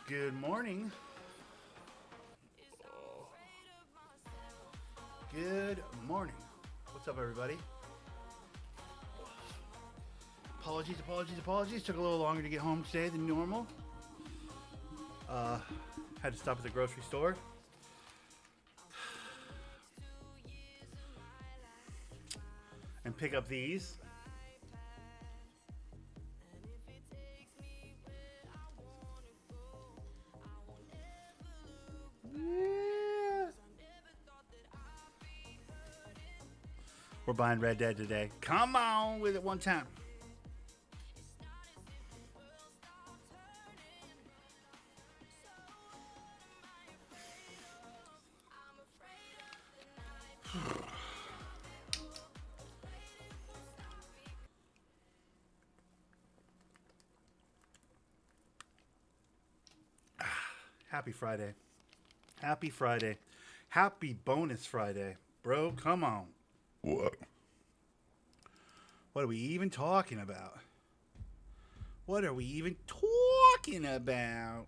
Good morning. Good morning. What's up, everybody? Apologies. Took a little longer to get home today than normal. Had to stop at the grocery store. And pick up these. Yeah. We're buying Red Dead today. Come on with it one time. Happy Friday. Happy Friday. Happy bonus Friday. Bro, come on. What? What are we even talking about? What are we even talking about?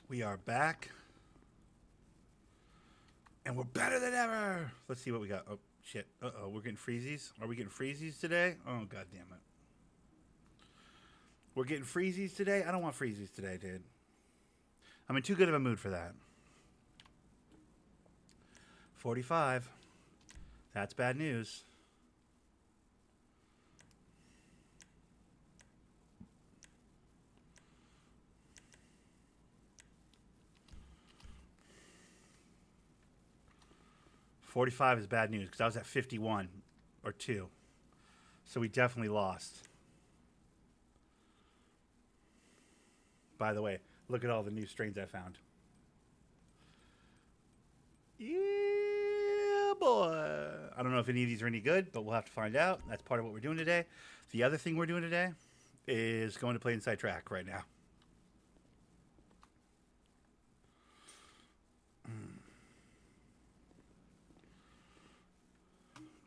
We are back. And we're better than ever. Let's see what we got. Oh, shit. Uh-oh, we're getting freezies. Are we getting freezies today? Oh, God damn it. We're getting freezies today? I don't want freezies today, dude. I'm in too good of a mood for that. 45. That's bad news. $45 is bad news because I was at 51 or 2. So we definitely lost. By the way, look at all the new strains I found. Yeah, boy. I don't know if any of these are any good, but we'll have to find out. That's part of what we're doing today. The other thing we're doing today is going to play Inside Track right now.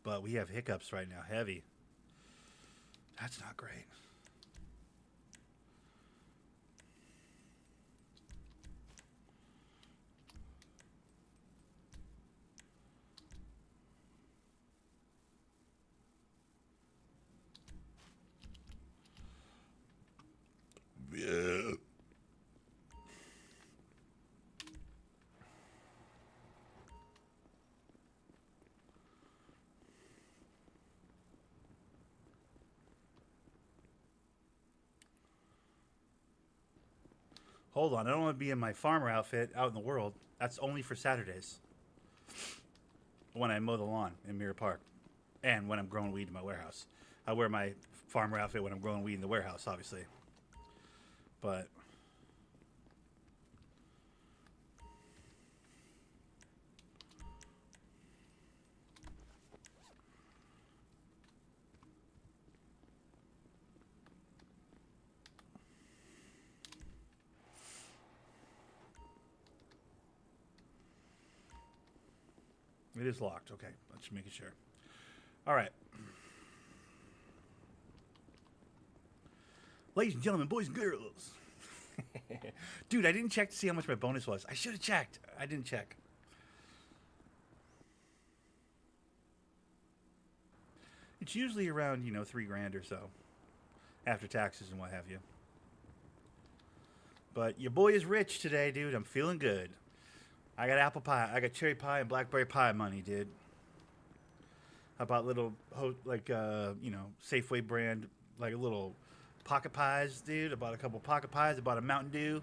But we have hiccups right now, heavy. That's not great. Yeah. Hold on, I don't want to be in my farmer outfit out in the world. That's only for Saturdays. When I mow the lawn in Mirror Park. And when I'm growing weed in my warehouse. I wear my farmer outfit when I'm growing weed in the warehouse, obviously. But it is locked. Okay, let's make sure. All right. Ladies and gentlemen, boys and girls. Dude, I didn't check to see how much my bonus was. I should have checked. I didn't check. It's usually around, $3,000 or so. After taxes and what have you. But your boy is rich today, dude. I'm feeling good. I got apple pie. I got cherry pie and blackberry pie money, dude. I bought little, Safeway brand, like a little pocket pies, dude. I bought a couple pocket pies. I bought a Mountain Dew.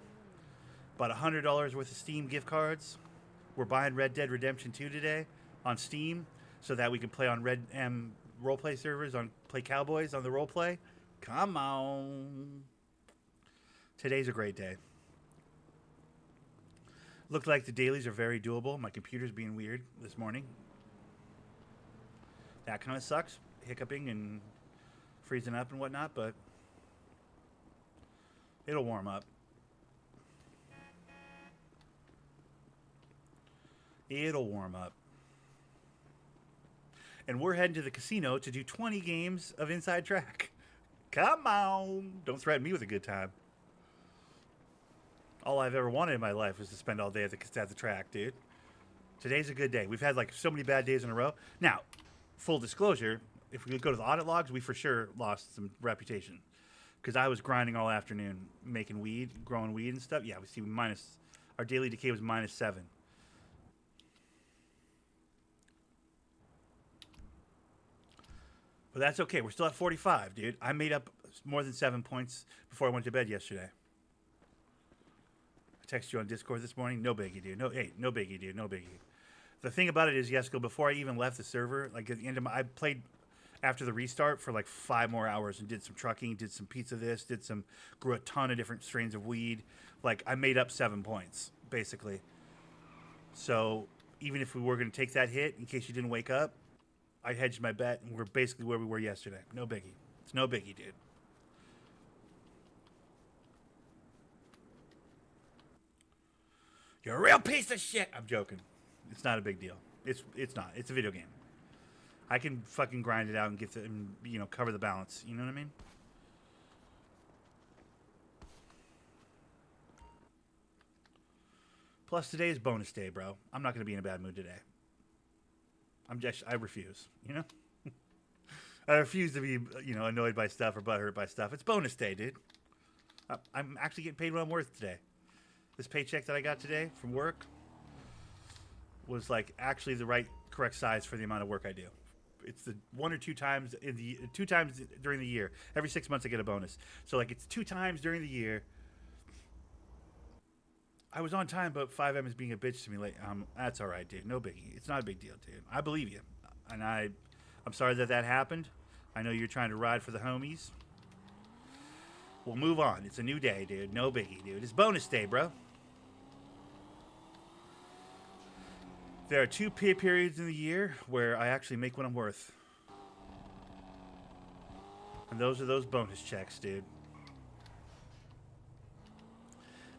Bought $100 worth of Steam gift cards. We're buying Red Dead Redemption 2 today on Steam so that we can play on Red roleplay servers, on Play Cowboys on the roleplay. Come on. Today's a great day. Looked like the dailies are very doable. My computer's being weird this morning. That kind of sucks. Hiccuping and freezing up and whatnot, but it'll warm up. It'll warm up. And we're heading to the casino to do 20 games of Inside Track. Come on. Don't threaten me with a good time. All I've ever wanted in my life was to spend all day at the track, dude. Today's a good day. We've had like so many bad days in a row. Now, full disclosure, if we go to the audit logs, we for sure lost some reputation. Because I was grinding all afternoon, making weed, growing weed and stuff. Yeah, we see our daily decay was -7. But that's okay. We're still at 45, dude. I made up more than 7 points before I went to bed yesterday. I texted you on Discord this morning. No biggie, dude. No biggie, dude. No biggie. The thing about it is, Yesko, before I even left the server, like at the end of I played after the restart for like 5 more hours and did some trucking, did some pizza grew a ton of different strains of weed. Like I made up 7 points, basically. So even if we were going to take that hit, in case you didn't wake up, I hedged my bet, and we're basically where we were yesterday. No biggie. It's no biggie, dude. You're a real piece of shit. I'm joking. It's not a big deal. It's not. It's a video game. I can fucking grind it out and cover the balance. You know what I mean? Plus, today is bonus day, bro. I'm not going to be in a bad mood today. I refuse, you know? I refuse to be, annoyed by stuff or butthurt by stuff. It's bonus day, dude. I'm actually getting paid what I'm worth today. This paycheck that I got today from work was like actually the correct size for the amount of work I do. It's the 1 or 2 times 2 times during the year. Every 6 months I get a bonus. So like it's 2 times during the year. I was on time, but 5M is being a bitch to me late. That's all right, dude. No biggie. It's not a big deal, dude. I believe you. And I'm sorry that happened. I know you're trying to ride for the homies. We'll move on. It's a new day, dude. No biggie, dude. It's bonus day, bro. There are 2 pay periods in the year where I actually make what I'm worth. And those are those bonus checks, dude.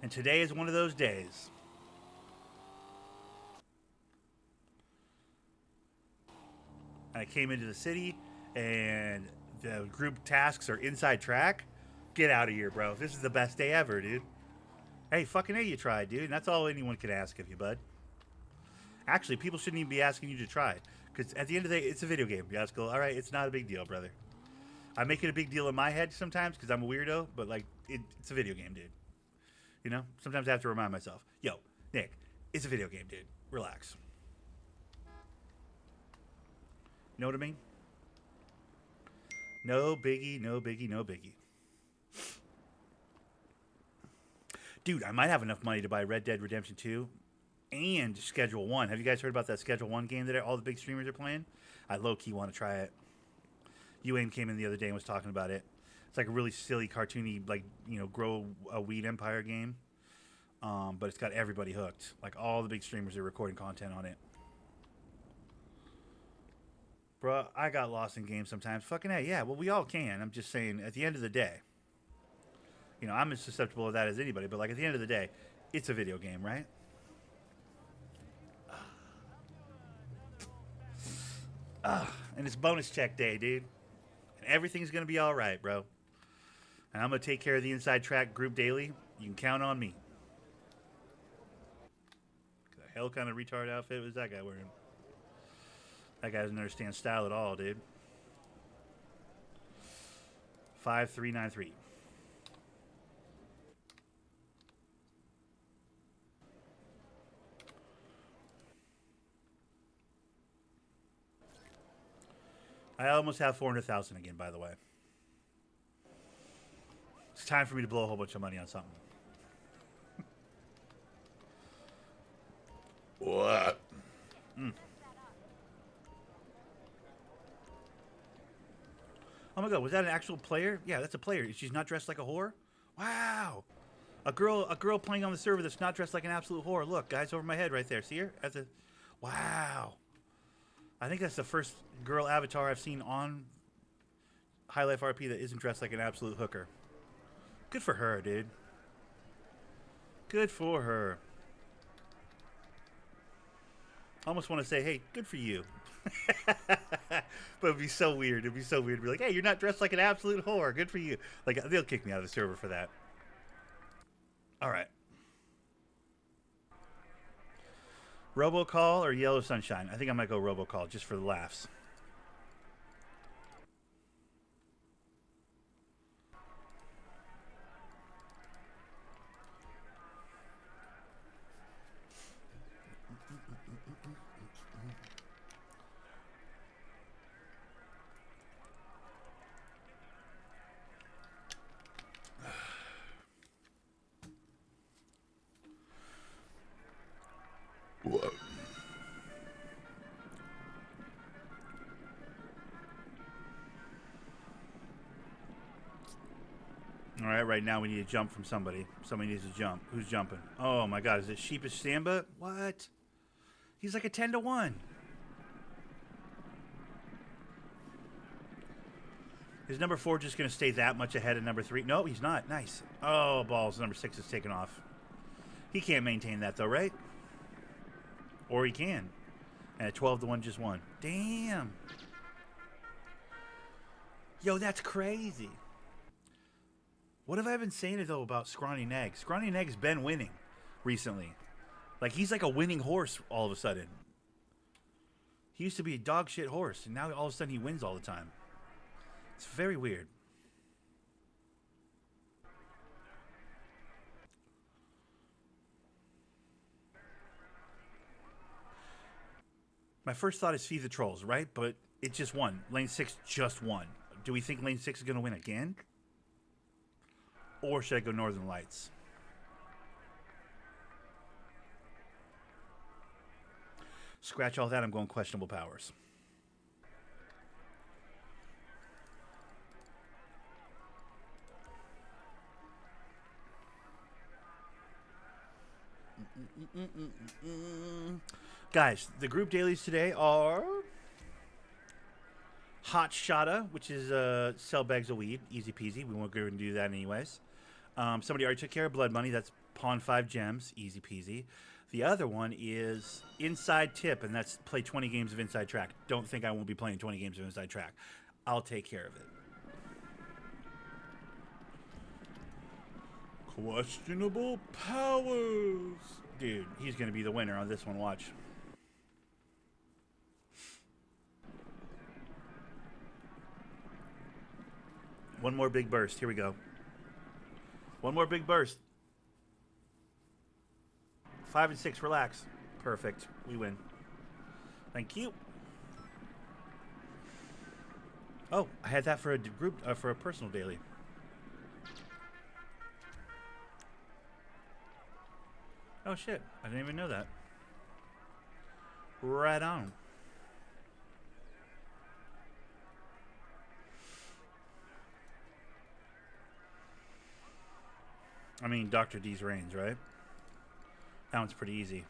And today is one of those days. And I came into the city, and the group tasks are Inside Track. Get out of here, bro. This is the best day ever, dude. Hey, fucking A, you tried, dude. And that's all anyone could ask of you, bud. Actually, people shouldn't even be asking you to try. Because at the end of the day, it's a video game. You guys go, all right, it's not a big deal, brother. I make it a big deal in my head sometimes because I'm a weirdo, but, like, it's a video game, dude. You know? Sometimes I have to remind myself, yo, Nick, it's a video game, dude. Relax. You know what I mean? No biggie, no biggie, no biggie. Dude, I might have enough money to buy Red Dead Redemption 2 and Schedule 1. Have you guys heard about that Schedule 1 game that all the big streamers are playing? I low-key want to try it. UAIM came in the other day and was talking about it. It's like a really silly, cartoony, like, grow a weed empire game. But it's got everybody hooked. Like, all the big streamers are recording content on it. Bruh, I got lost in games sometimes. Fucking A, yeah, well, we all can. I'm just saying, at the end of the day, I'm as susceptible of that as anybody, but, like, at the end of the day, it's a video game, right? And it's bonus check day, dude. And everything's going to be all right, bro. And I'm going to take care of the Inside Track group daily. You can count on me. What the hell kind of retard outfit was that guy wearing? That guy doesn't understand style at all, dude. 5393. I almost have 400,000 again, by the way. It's time for me to blow a whole bunch of money on something. What? Mm. Oh my god, was that an actual player? Yeah, that's a player. She's not dressed like a whore? Wow. A girl playing on the server that's not dressed like an absolute whore. Look, guys, over my head right there. See her? At the wow. I think that's the first girl avatar I've seen on High Life RP that isn't dressed like an absolute hooker. Good for her, dude. Good for her. I almost want to say, hey, good for you. But it'd be so weird. It'd be so weird to be like, hey, you're not dressed like an absolute whore. Good for you. Like, they'll kick me out of the server for that. All right. Robocall or Yellow Sunshine? I think I might go Robocall just for the laughs. Whoa. All right now we need a jump from somebody. Somebody needs to jump. Who's jumping? Oh my god, is it Sheepish Samba? What? He's like a 10-1. Is number 4 just going to stay that much ahead of number 3? No, he's not. Nice. Oh, balls. Number 6 is taken off. He can't maintain that, though, right? Or he can. And a 12-1 just won. Damn. Yo, that's crazy. What have I been saying, though, about Scrawny Neg? Scrawny Neg's been winning recently. Like, he's like a winning horse all of a sudden. He used to be a dog shit horse, and now all of a sudden he wins all the time. It's very weird. My first thought is feed the trolls, right? But it just won. Lane 6 just won. Do we think Lane 6 is going to win again? Or should I go Northern Lights? Scratch all that, I'm going questionable powers. Guys, the group dailies today are Hot Shotta, which is sell bags of weed. Easy peasy. We won't go and do that anyways. Somebody already took care of Blood Money. That's Pawn 5 Gems. Easy peasy. The other one is Inside Tip, and that's play 20 games of Inside Track. Don't think I won't be playing 20 games of Inside Track. I'll take care of it. Questionable powers. Dude, he's going to be the winner on this one. Watch. One more big burst. Here we go. One more big burst. 5 and 6. Relax. Perfect. We win. Thank you. Oh, I had that for a group, for a personal daily. Oh shit! I didn't even know that. Right on. I mean, Dr. D's Reigns, right? That one's pretty easy.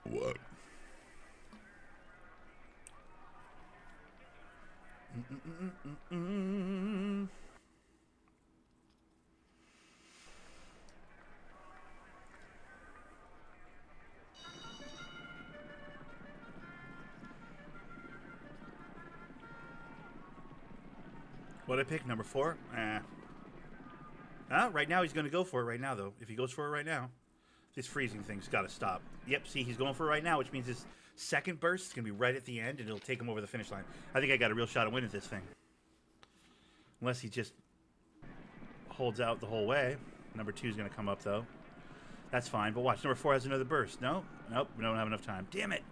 What? What I pick? Number 4? Right now he's going to go for it right now, though. If he goes for it right now, This freezing thing's got to stop. Yep, see, he's going for it right now, which means his second burst is going to be right at the end, and it'll take him over the finish line. I think I got a real shot at winning this thing. Unless he just holds out the whole way. Number 2 is going to come up, though. That's fine, but watch. Number 4 has another burst. No? Nope, we don't have enough time. Damn it!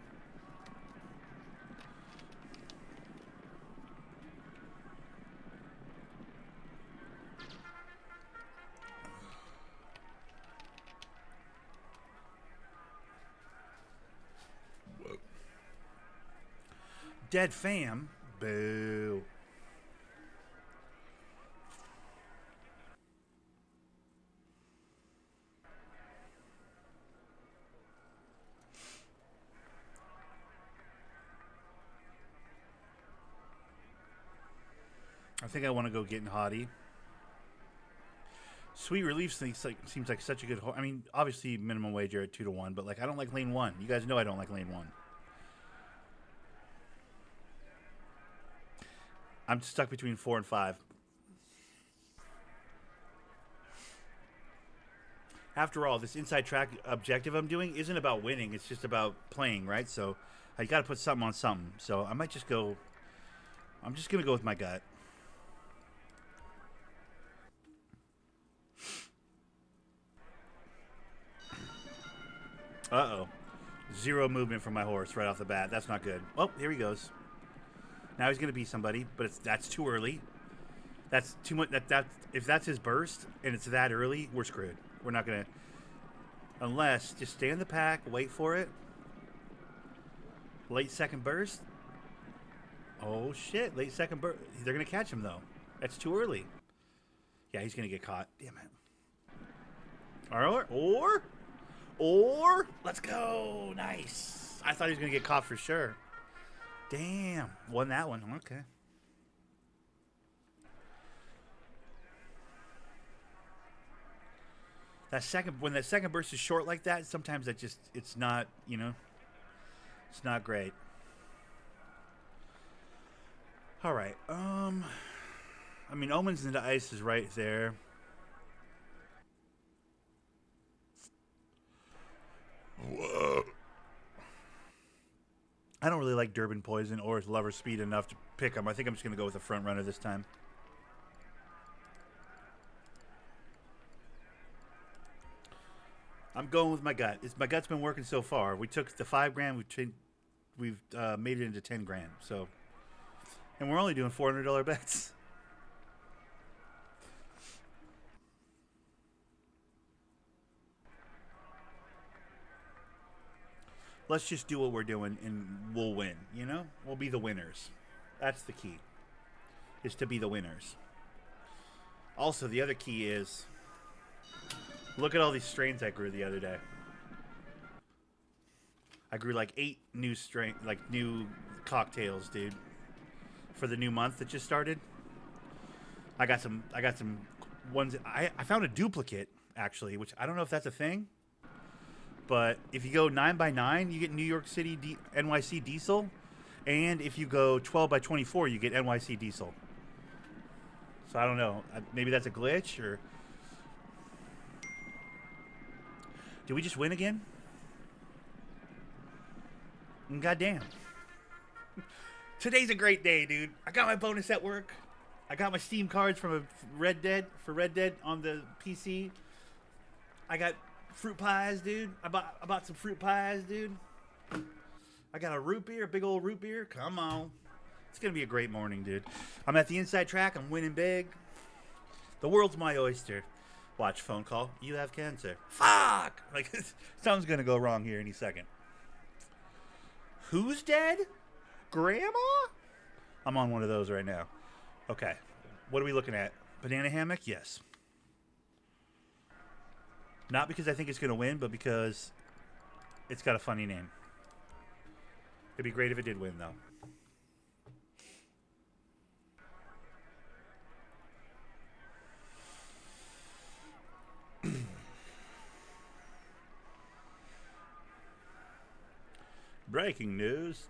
Dead fam. Boo. I think I want to go getting hottie. Sweet Relief seems like such a good. I mean, obviously minimum wage are at 2-1, but like I don't like lane 1. You guys know I don't like lane 1. I'm stuck between 4 and 5. After all, this inside track objective I'm doing isn't about winning. It's just about playing, right? So I got to put something on something. So I might just go. I'm just gonna go with my gut. Uh-oh. 0 movement from my horse right off the bat. That's not good. Oh, here he goes. Now he's going to be somebody, but that's too early. That's too much. If that's his burst and it's that early, we're screwed. We're not going to... Unless, just stay in the pack, wait for it. Late second burst. Oh, shit. Late second burst. They're going to catch him, though. That's too early. Yeah, he's going to get caught. Damn it. Or, let's go. Nice. I thought he was going to get caught for sure. Damn. Won that one. Okay. When that second burst is short like that, sometimes it's not, it's not great. All right. I mean, Omens into Ice is right there. Whoa. I don't really like Durban Poison or Lover Speed enough to pick him. I think I'm just going to go with the front runner this time. I'm going with my gut. My gut's been working so far. We took the $5 grand. We've made it into $10 grand. So, and we're only doing $400 bets. Let's just do what we're doing and we'll win, We'll be the winners. That's the key, is to be the winners. Also, the other key is, look at all these strains I grew the other day. I grew like 8 new cocktails, dude, for the new month that just started. I got some ones. I found a duplicate, actually, which I don't know if that's a thing. But if you go 9x9, you get New York City NYC Diesel. And if you go 12x24, you get NYC Diesel. So I don't know. Maybe that's a glitch, or... Did we just win again? Goddamn. Today's a great day, dude. I got my bonus at work. I got my Steam cards from Red Dead on the PC. I got... fruit pies, dude. I bought some fruit pies, dude. I got a root beer, a big old root beer. Come on. It's going to be a great morning, dude. I'm at the inside track. I'm winning big. The world's my oyster. Watch, phone call. You have cancer. Fuck! Like, something's going to go wrong here any second. Who's dead? Grandma? I'm on one of those right now. Okay. What are we looking at? Banana hammock? Yes. Not because I think it's going to win, but because it's got a funny name. It'd be great if it did win, though. Breaking news.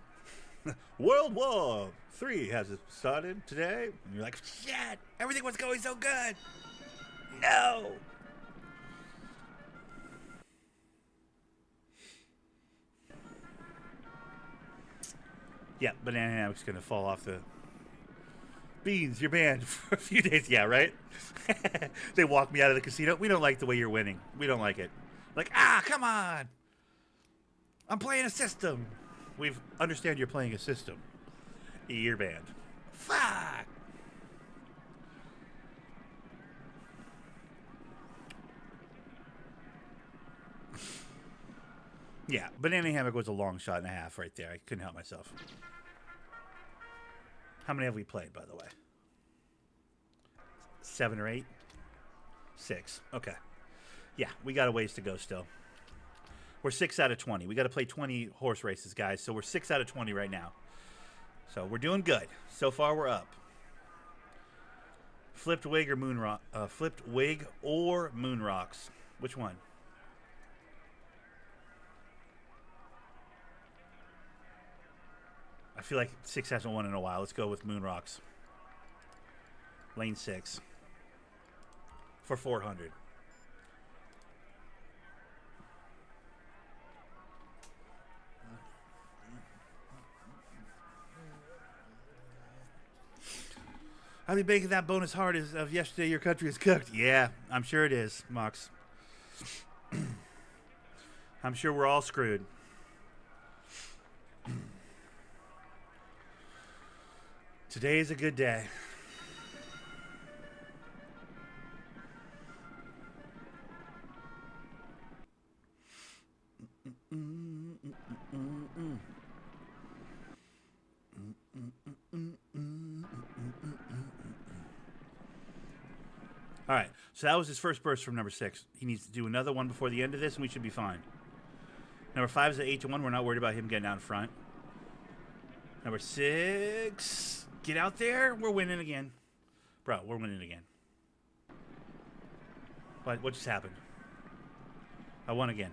World War III has started today. And you're like, shit, everything was going so good. No. Yeah, Banana Hammock's gonna fall off the. Beans, you're banned for a few days. Yeah, right? They walk me out of the casino. We don't like the way you're winning. We don't like it. Like, come on. I'm playing a system. We understand you're playing a system. You're banned. Fuck. Yeah, Banana Hammock was a long shot and a half right there. I couldn't help myself. How many have we played, by the way? 7 or 8? 6. Okay. Yeah, we got a ways to go still. We're 6 out of 20. We got to play 20 horse races, guys. So we're 6 out of 20 right now. So we're doing good. So far, we're up. Flipped wig or moon rock? Flipped wig or moon rocks? Which one? I feel like 6 hasn't won in a while. Let's go with moon rocks. Lane 6 for 400. I'll be baking that bonus hard as of yesterday your country is cooked. Yeah, I'm sure it is, Mox. I'm sure we're all screwed. Today is a good day. All right, so that was his first burst from number 6. He needs to do another one before the end of this, and we should be fine. Number 5 is at 8-1. We're not worried about him getting out in front. Number 6, get out there. We're winning again. Bro, we're winning again. What just happened? I won again.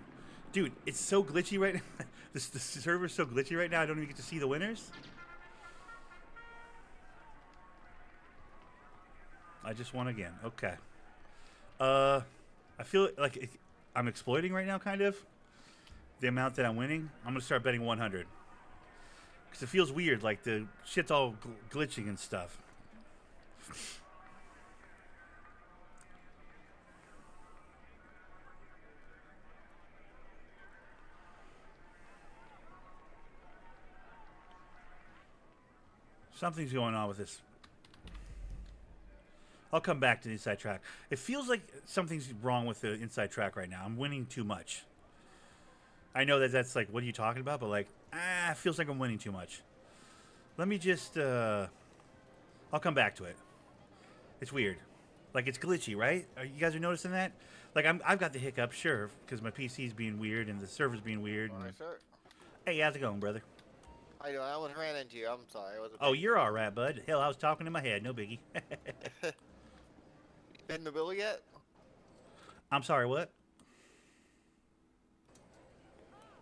Dude, it's so glitchy right now. The server's so glitchy right now, I don't even get to see the winners. I just won again. Okay. I feel like I'm exploiting right now, kind of. The amount that I'm winning. I'm going to start betting 100. Because it feels weird, like the shit's all glitching and stuff. Something's going on with this. I'll come back to the inside track. It feels like something's wrong with the inside track right now. I'm winning too much. I know that's like, what are you talking about? But like, it feels like I'm winning too much. Let me just, I'll come back to it. It's weird. Like, it's glitchy, right? You guys are noticing that? Like, I've got the hiccup, sure, because my PC's being weird and the server's being weird. All right, sir. Hey, how's it going, brother? How you doing? I almost ran into you. I'm sorry. Oh, you're all right, bud. Hell, I was talking in my head. No biggie. Been the bill yet? I'm sorry, what?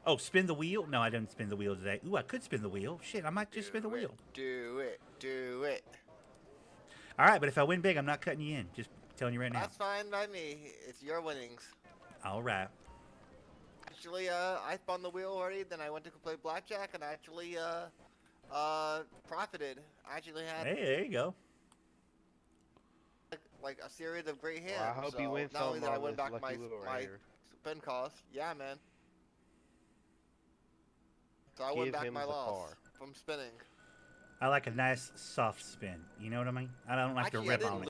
Oh, spin the wheel? No, I didn't spin the wheel today. Ooh, I could spin the wheel. Shit, I might just spin the wheel. Do it. Do it. All right, but if I win big, I'm not cutting you in. Just telling you right now. That's fine by me. It's your winnings. All right. Actually, I spun the wheel already. Then I went to go play blackjack, and I actually profited. I actually had. Hey, there you go. Like a series of great hands. Well, I hope so you win not only some did I on win this back lucky my wheel right here. spin cost, yeah, man. So I Give won back him my the loss car. from spinning. I like a nice soft spin. You know what I mean? I don't like Actually, to rip on it.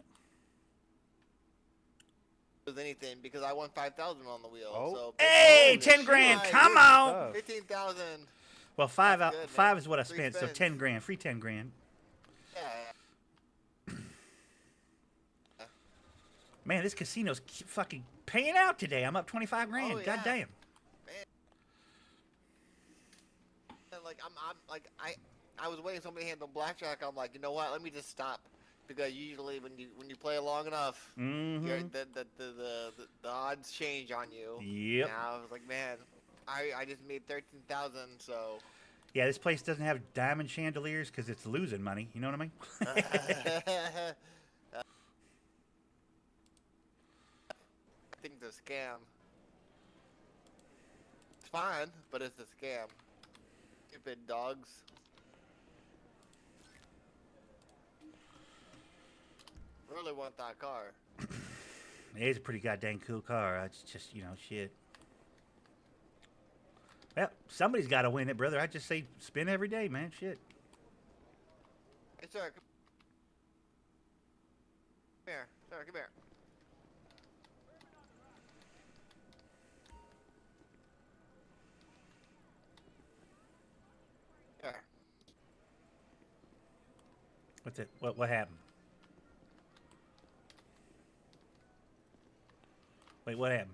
With anything because I won 5,000 on the wheel. Oh. So Hey, 10 grand. Come on. 15,000. Well, five good, is what I Three spent, so spins. 10 grand. Free 10 grand. Yeah. Man, this casino's fucking paying out today. I'm up 25 grand. Oh, yeah. God damn. Man. And like I was waiting somebody to handle blackjack. I'm like, you know what? Let me just stop because usually when you play it long enough, Mm-hmm. the odds change on you. Yep. And I was like, man, I just made 13,000. So. Yeah, this place doesn't have diamond chandeliers because it's losing money. You know what I mean? I think it's a scam. It's fine, but it's a scam. Stupid dogs. really want that car. It is a pretty goddamn cool car. It's just, you know, shit. Well, somebody's got to win it, brother. I just say spin every day, man. Shit. Hey, sir, come here. Sir, come here. Here. What's it? What happened? Wait, what happened?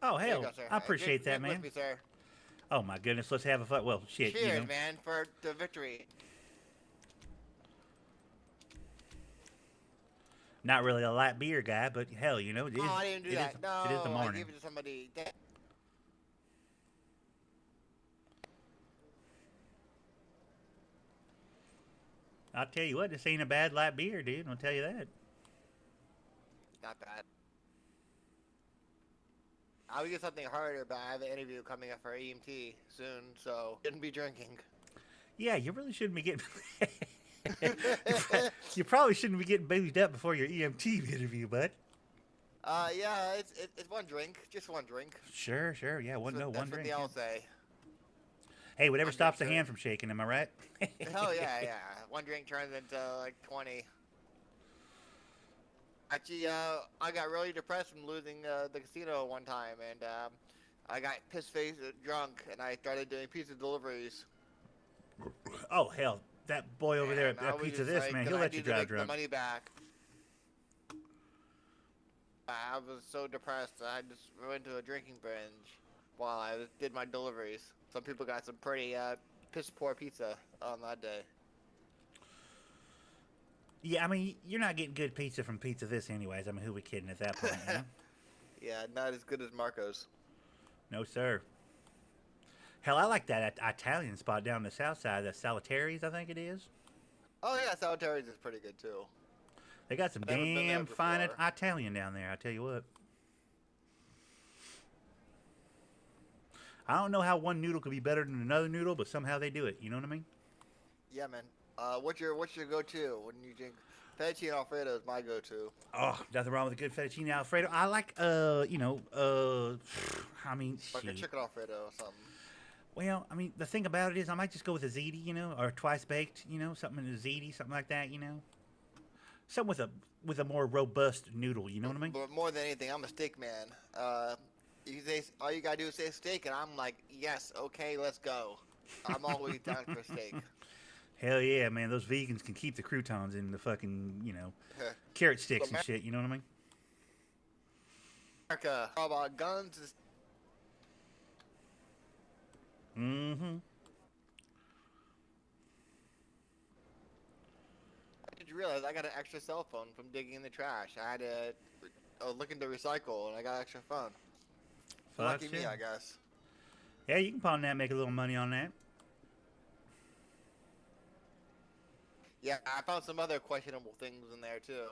Oh, There you hell. go, sir. I appreciate that, Drink man. with me, sir. Oh, my goodness. Let's have a fun. Well, shit, Cheers, you know. man, for the victory. Not really a light beer guy, but hell, you know, it is. Oh, I didn't do that. No, It is the I morning. gave it to somebody. I'll tell you what, this ain't a bad light beer, dude. I'll tell you that. Not bad. I would get something harder, but I have an interview coming up for EMT soon, so shouldn't be drinking. Yeah, you really shouldn't be getting. You probably shouldn't be getting boozed up before your EMT interview, bud. Yeah, it's one drink, just one drink. Sure, yeah, one That's drink. what they Yeah. all say. Hey, whatever One stops the drink, hand from shaking, am I right? Oh yeah. One drink turns into like 20. Actually, I got really depressed from losing the casino one time, and I got piss-faced drunk, and I started doing pizza deliveries. Oh hell, that boy over there And I at was Pizza just This, like, man, 'cause he'll I let you need to drive make drunk. the money back. I was so depressed, I just went to a drinking binge while I did my deliveries. Some people got some pretty piss-poor pizza on that day. Yeah, I mean, you're not getting good pizza from Pizza This, anyways. I mean, who we kidding at that point? You know? Yeah, not as good as Marco's. No, sir. Hell, I like that Italian spot down the south side, the Salataries, I think it is. Oh yeah, Salutaries is pretty good too. They got some Never been there damn fine before. Italian down there, I tell you what. I don't know how one noodle could be better than another noodle, but somehow they do it. You know what I mean? Yeah, man. What's your go-to when you drink? Fettuccine Alfredo is my go-to. Oh, nothing wrong with a good fettuccine Alfredo. I like, I mean, Like a shoot. chicken Alfredo or something. Well, I mean, the thing about it is I might just go with a ziti, you know, or twice baked, you know, something in a ziti, something like that, you know. Something with a more robust noodle, you know what I mean? But more than anything, I'm a steak man. You say all you gotta do is say steak, and I'm like, yes, okay, let's go. I'm always down for steak. Hell yeah, man. Those vegans can keep the croutons in the fucking, you know, carrot sticks and shit, you know what I mean? America, all about guns. Mm-hmm. Did you realize I got an extra cell phone from digging in the trash? I had to looking to recycle, and I got an extra phone. Fuck Lucky me, shit. I guess. Yeah, you can pawn that, make a little money on that. Yeah, I found some other questionable things in there too.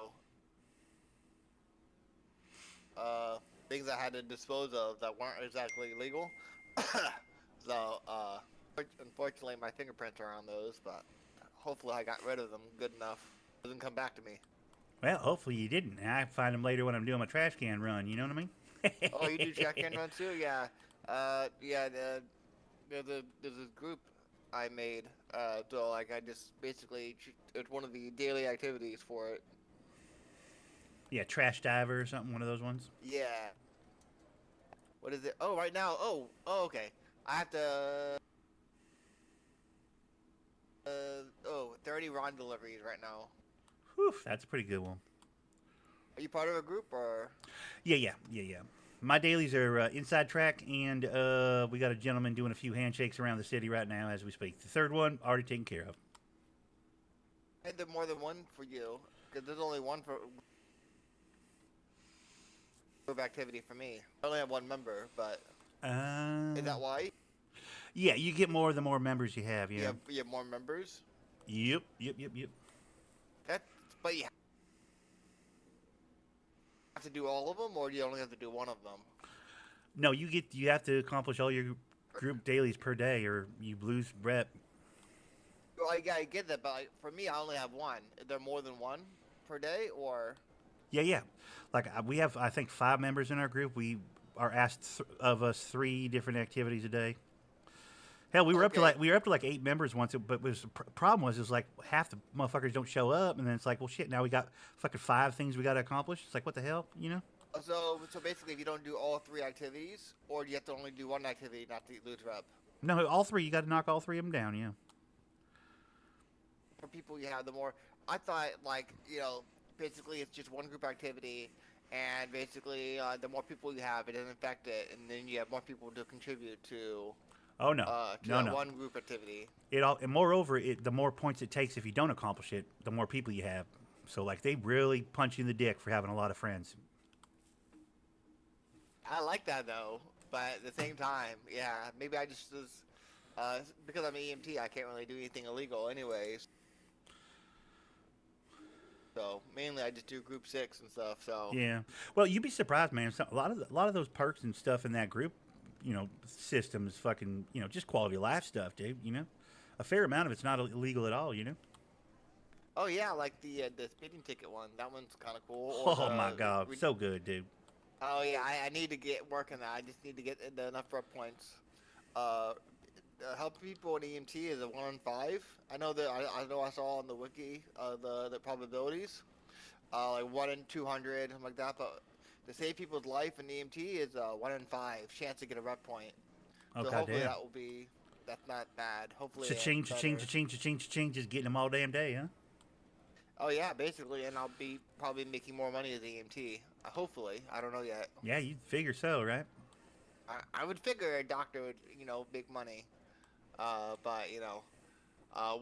Things I had to dispose of that weren't exactly legal. So, unfortunately, my fingerprints are on those, but hopefully I got rid of them good enough. It doesn't come back to me. Well, hopefully you didn't. I find them later when I'm doing my trash can run, you know what I mean? Oh, you do track and run too? Yeah. There's a group I made. So like I just basically it's one of the daily activities for it. Yeah, trash diver or something, one of those ones. Yeah. What is it? Oh, right now. Oh, okay. I have to. 30 Ron deliveries right now. Whew, that's a pretty good one. Are you part of a group or? Yeah. My dailies are inside track, and we got a gentleman doing a few handshakes around the city right now as we speak. The third one already taken care of. Is there more than one for you? Because there's only one for group activity for me. I only have one member, but is that why? Yeah, you get more the more members you have. Yeah. You have more members. Yep. But you have to do all of them, or do you only have to do one of them? No, you have to accomplish all your group dailies per day, or you lose rep. Well, I get that, but for me, I only have one. Is there more than one per day, or? Yeah, yeah. Like we have, I think, 5 members in our group. We are asked of us 3 different activities a day. Hell, Okay. we were up to like 8 members once, but was the problem was like half the motherfuckers don't show up, and then it's like, well, shit. Now we got fucking 5 things we got to accomplish. It's like, what the hell, you know? So basically, if you don't do all 3 activities, or do you have to only do one activity not to lose rep? No, all 3. You got to knock all 3 of them down. Yeah. For people you have, the more I thought, like, basically it's just one group activity, and basically the more people you have, it doesn't affect it, and then you have more people to contribute Oh no, to no, that no. one group activity. It all, and moreover, the more points it takes if you don't accomplish it, the more people you have. So like they really punch you in the dick for having a lot of friends. I like that though, but at the same time, yeah, maybe I just was because I'm an EMT, I can't really do anything illegal anyways. So mainly I just do group 6 and stuff. So Yeah. Well, you'd be surprised, man. A lot of those perks and stuff in that group, system is fucking, just quality of life stuff, dude. A fair amount of it's not illegal at all. oh yeah, like the speeding ticket one, that one's kind of cool. Oh my god, so good, dude. Oh yeah, I need to get working that. I just need to get enough rep points. Uh, help people in EMT is a 1 in 5. I know that I know I saw on the wiki the probabilities, like 1 in 200, something like that. But to save people's life in EMT is a 1 in 5 chance to get a rep point. Oh So god hopefully damn. that's not bad. Hopefully Cha-ching, it's cha-ching, better. cha-ching, cha-ching, cha-ching, just getting them all damn day, huh? Oh yeah, basically, and I'll be probably making more money as EMT. Hopefully, I don't know yet. Yeah, you'd figure so, right? I would figure a doctor would make money. But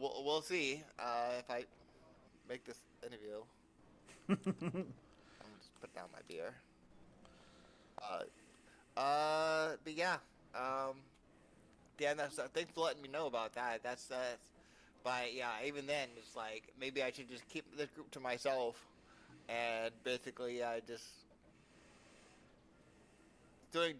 we'll see if I make this interview. I'm gonna just put down my beer. But yeah, yeah. Thanks for letting me know about that. But yeah, even then, it's like maybe I should just keep this group to myself, and basically, just doing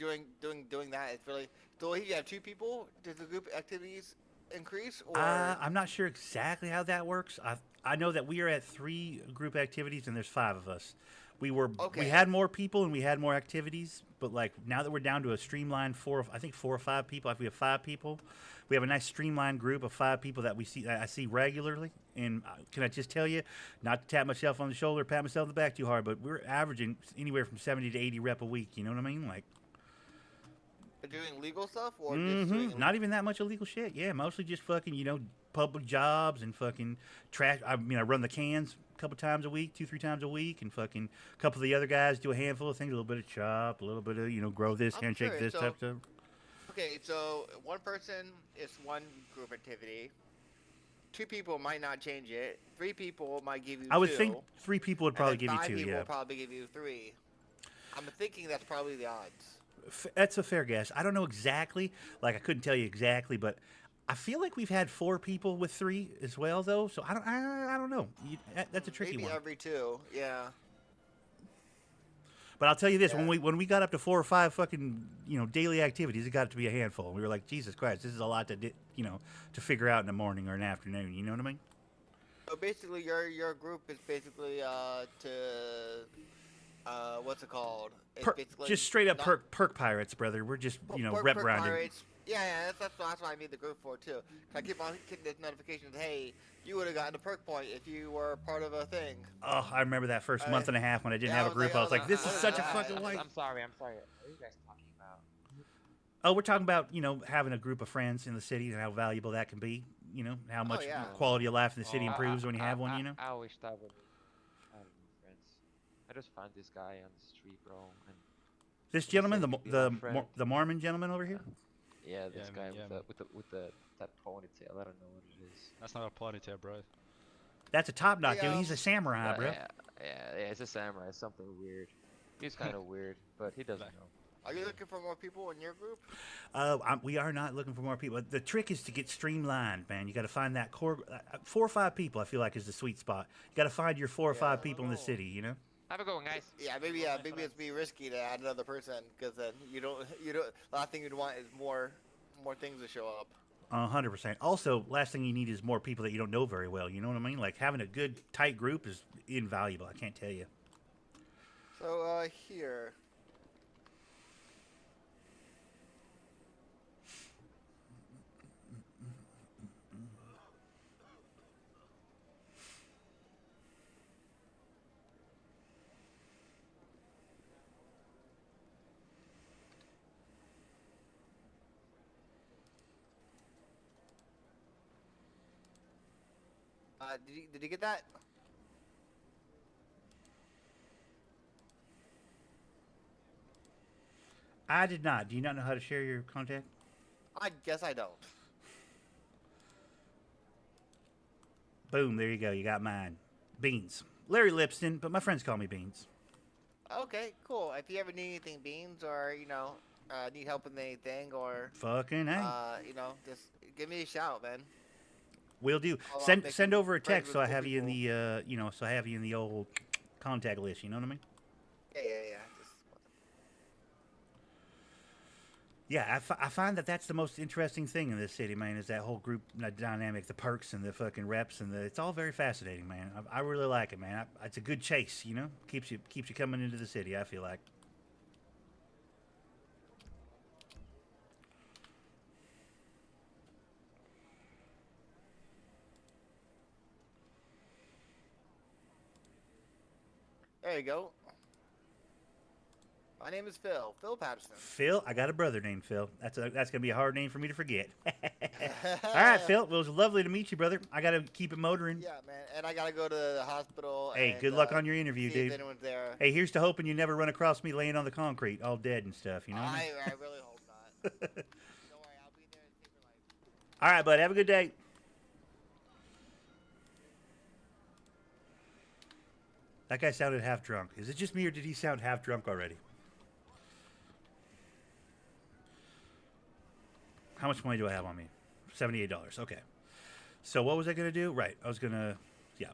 that. It's really so. If you have 2 people, does the group activities increase or? I'm not sure exactly how that works. I know that we are at 3 group activities and there's 5 of us. We Okay. had more people and we had more activities, but like now that we're down to a streamlined 4 or 5 people. If we have 5 people, we have a nice streamlined group of 5 people that I see regularly. And can I just tell you, not to tap myself on the shoulder, pat myself on the back too hard, but we're averaging anywhere from 70 to 80 rep a week. You know what I mean? Like. Doing legal stuff or just doing Not even that much illegal shit. Yeah, mostly just fucking, public jobs and fucking trash. I run the cans a couple times a week, 2-3 times a week, and fucking a couple of the other guys do a handful of things, a little bit of chop, a little bit of, grow this, I'm handshake curious. this type stuff. Okay, so one person is one group activity. 2 people might not change it. 3 people might give you 2. I would think 3 people would probably and then give you 5 2, people yeah. will probably give you 3. I'm thinking that's probably the odds. That's a fair guess. I don't know exactly. Like, I couldn't tell you exactly, but I feel like we've had 4 people with 3 as well, though. So I don't know. That's a tricky Maybe one. every 2, yeah. But I'll tell you this: Yeah. when we got up to 4 or 5 fucking daily activities, it got to be a handful. We were like, Jesus Christ, this is a lot to figure out in the morning or an afternoon. You know what I mean? So basically, your group is basically what's it called? It's basically Just straight up not- perk pirates, brother. We're just Perk rep grinding. Pirates. Yeah, that's what I made the group for too. I keep on getting this notifications. Hey, you would have gotten a perk point if you were part of a thing. Oh, I remember that first month and a half when I didn't yeah, have a group. I was like, this is such a I- fucking waste. I'm sorry. What are you guys talking about? Oh, we're talking about having a group of friends in the city and how valuable that can be. How much yeah. quality of life in the city improves when you have one. I wish that would I have more friends. I just found this guy on the street, bro. And This he gentleman, said he'd be my friend. the Mormon gentleman over here. Yeah, this Yeah, guy man, with that ponytail. I don't know what it is. That's not a ponytail, bro. That's a top knot, Hey, dude. He's a samurai, bro. Yeah, it's a samurai. Something weird. He's kind of weird, but he doesn't know. Are you looking for more people in your group? We are not looking for more people. The trick is to get streamlined, man. You got to find that core. 4 or 5 people, I feel like, is the sweet spot. You got to find your 4 or 5 people in the city. Have a good one, guys. Yeah, maybe it's be risky to add another person because then you don't. Last thing you'd want is more things to show up. 100%. Also, last thing you need is more people that you don't know very well. You know what I mean? Like having a good tight group is invaluable. I can't tell you. So, here. Did you get that? I did not. Do you not know how to share your contact? I guess I don't. Boom, there you go. You got mine. Beans. Larry Lipston, but my friends call me Beans. Okay, cool. If you ever need anything, Beans, or need help with anything, or Fucking hey. just give me a shout, man. Will do. I'll make Send some over a friends text with so I cool have you in people. the so I have you in the old contact list. You know what I mean? Yeah. Just Yeah, I find that that's the most interesting thing in this city, man. Is that whole group dynamic, the perks and the fucking reps, and it's all very fascinating, man. I really like it, man. It's a good chase, you know. Keeps you coming into the city. I feel like. there you go. My name is Phil. Phil Patterson. Phil, I got a brother named Phil. That's gonna be a hard name for me to forget. All right, Phil. Well, it was lovely to meet you, brother. I gotta keep it motoring. Yeah, man. And I gotta go to the hospital. Hey, and, good luck on your interview, see if dude. anyone's there. Hey, here's to hoping you never run across me laying on the concrete, all dead and stuff. You know. What I mean? I really hope not. Don't worry, I'll be there to save your life. All right, bud. Have a good day. That guy sounded half drunk. Is it just me, or did he sound half drunk already? How much money do I have on me? $78. Okay. So what was I gonna do? Right, I was gonna, yeah.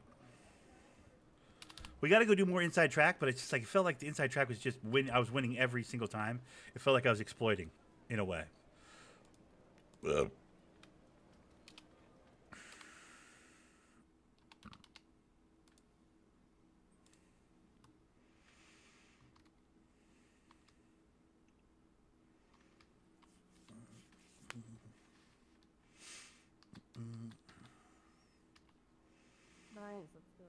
We got to go do more inside track, but it's just like it felt like the inside track was just I was winning every single time. It felt like I was exploiting, in a way. Nice, let's go.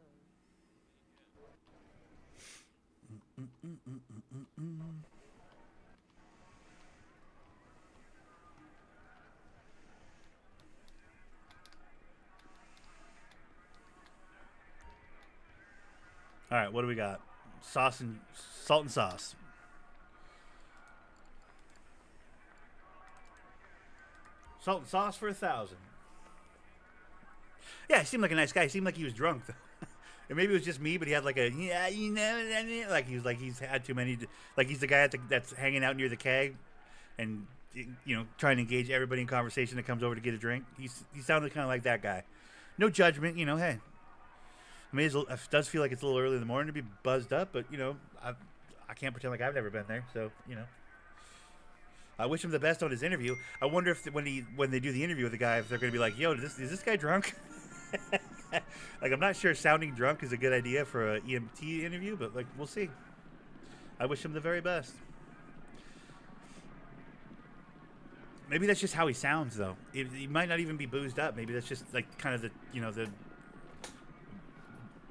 All right, what do we got? Sauce and salt and sauce. Salt and sauce for 1,000. Yeah, he seemed like a nice guy. He seemed like he was drunk, though. And maybe it was just me, but he had like a like he was like he's had too many. Like he's the guy that's hanging out near the keg, and trying to engage everybody in conversation that comes over to get a drink. He sounded kind of like that guy. No judgment, hey. I mean, it does feel like it's a little early in the morning to be buzzed up, but I can't pretend like I've never been there. So I wish him the best on his interview. I wonder if when they do the interview with the guy, if they're going to be like, "Yo, is this guy drunk?" Like, I'm not sure sounding drunk is a good idea for an EMT interview, but like, we'll see. I wish him the very best. Maybe that's just how he sounds, though. He might not even be boozed up. Maybe that's just like kind of the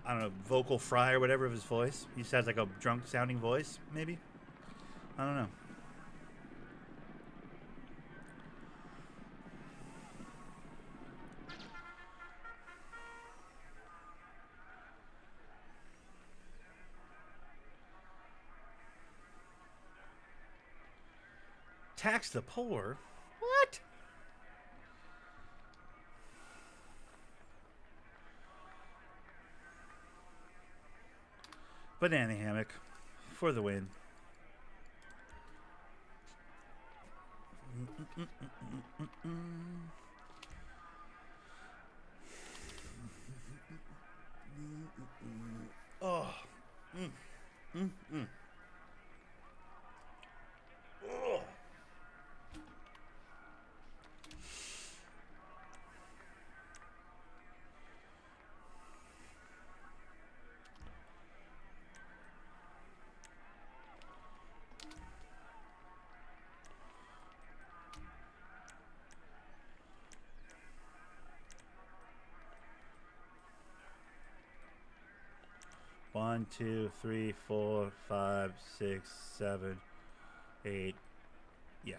I don't know, vocal fry or whatever of his voice. He sounds like a drunk sounding voice, maybe. I don't know. Tax the poor? What? Banana hammock for the win. Oh. Oh. 1, 2, 3, 4, 5, 6, 7, 8. Yeah.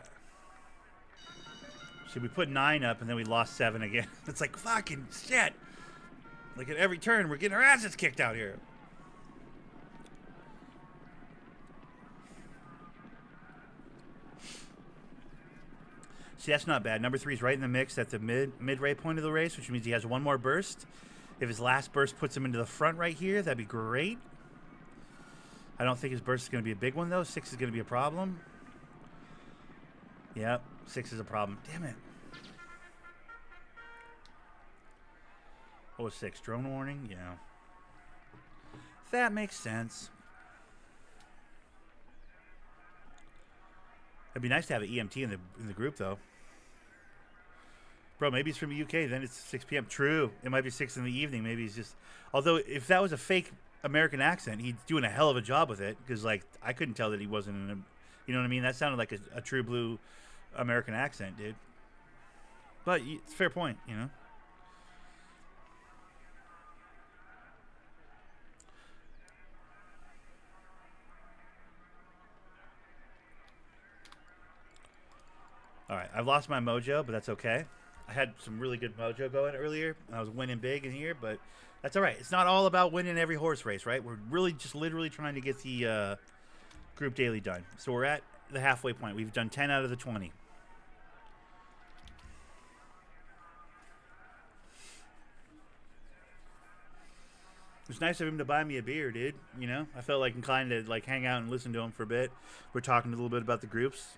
So we put 9 up and then we lost 7 again. It's like fucking shit. Like at every turn, we're getting our asses kicked out here. See, that's not bad. Number 3 is right in the mix at the midway point of the race, which means he has one more burst. If his last burst puts him into the front right here, that'd be great. I don't think his burst is going to be a big one, though. 6 is going to be a problem. Yep, 6 is a problem. Damn it. What was 6? Drone warning? Yeah. That makes sense. It'd be nice to have an EMT in the group, though. Bro, maybe he's from the UK. Then it's 6 p.m. True. It might be 6 in the evening. Maybe he's just... Although, if that was a fake American accent, he's doing a hell of a job with it. Because, like, I couldn't tell that he wasn't in a... You know what I mean? That sounded like a true blue American accent, dude. But it's a fair point, you know? All right, I've lost my mojo, but that's okay. I had some really good mojo going earlier. I was winning big in here, but that's all right. It's not all about winning every horse race, right? We're really just literally trying to get the group daily done. So we're at the halfway point. We've done 10 out of the 20. It's nice of him to buy me a beer, dude. You know, I felt like inclined to like hang out and listen to him for a bit. We're talking a little bit about the groups.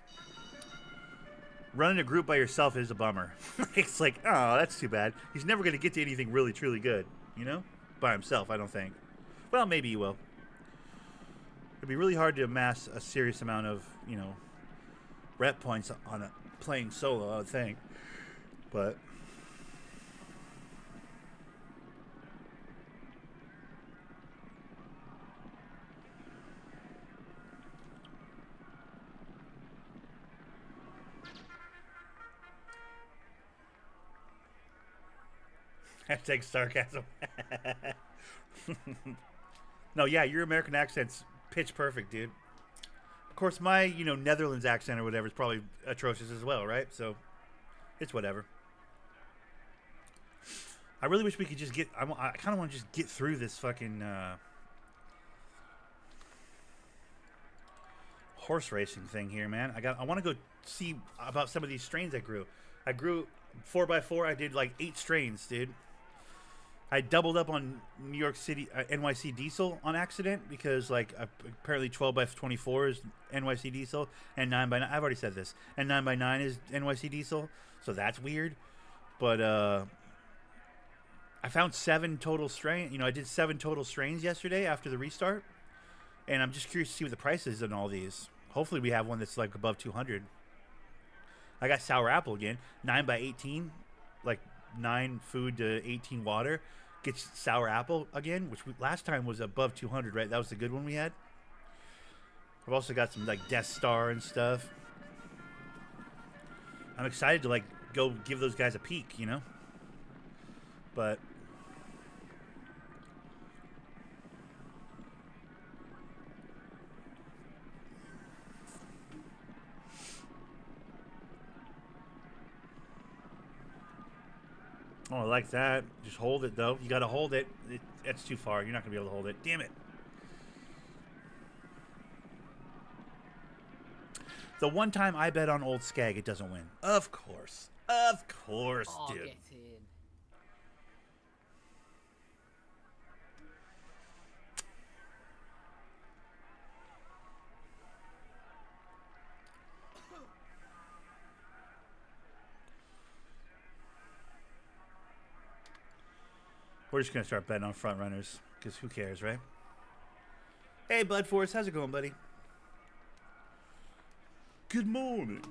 Running a group by yourself is a bummer. It's like, oh, that's too bad. He's never going to get to anything really, truly good, you know? By himself, I don't think. Well, maybe he will. It'd be really hard to amass a serious amount of, you know, rep points on playing solo, I would think. But... Hashtag sarcasm. No, yeah, your American accent's pitch perfect, dude. Of course, my, you know, Netherlands accent or whatever is probably atrocious as well, right? So, it's whatever. I really wish we could just get... I kind of want to just get through this fucking... horse racing thing here, man. I want to go see about some of these strains I grew. I grew 4x4. I did like 8 strains, dude. I doubled up on New York City NYC diesel on accident because like apparently 12x24 is NYC diesel and 9x9. I've already said this. And 9x9 is NYC diesel, so that's weird. But I found 7 total strain. You know, I did 7 total strains yesterday after the restart, and I'm just curious to see what the price is on all these. Hopefully, we have one that's like above 200. I got sour apple again, 9x18, like 9 food to 18 water. Gets sour apple again, which last time was above 200, right? That was the good one we had. I've also got some like Death Star and stuff. I'm excited to like go give those guys a peek, you know. But oh, I like that. Just hold it, though. You got to hold it. That's too far. You're not going to be able to hold it. Damn it. The one time I bet on Old Skag, it doesn't win. Of course. Of course, Oh, dude. get in. We're just going to start betting on front runners, because who cares, right? Hey, Blood Force, how's it going, buddy? Good morning.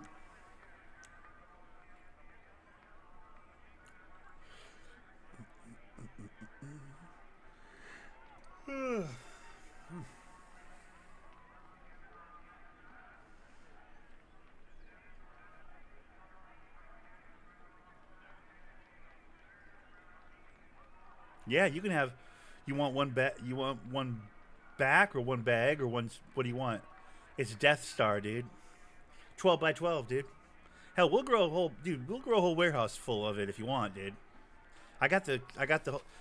Yeah, you can have. You want one bet? You want one back or one bag or one? What do you want? It's Death Star, dude. 12 by 12, dude. Hell, we'll grow a whole, dude. We'll grow a whole warehouse full of it if you want, dude. I got the,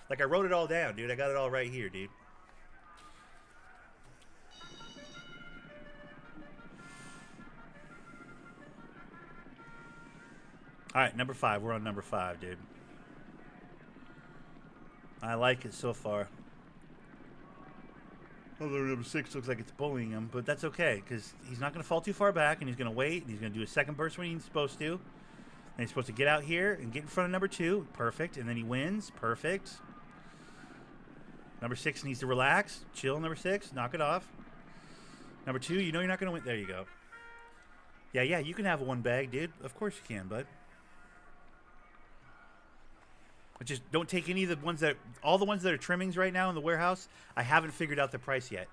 like I wrote it all down, dude. I got it all right here, dude. All right, number 5. We're on number 5, dude. I like it so far. Although number 6 looks like it's bullying him, but that's okay because he's not going to fall too far back, and he's going to wait, and he's going to do a second burst when he's supposed to. And he's supposed to get out here and get in front of number 2. Perfect. And then he wins. Perfect. Number 6 needs to relax. Chill, number 6. Knock it off. Number 2, you know you're not going to win. There you go. Yeah, you can have one bag, dude. Of course you can, bud. But just don't take any of the ones that, all the ones that are trimmings right now in the warehouse. I haven't figured out the price yet.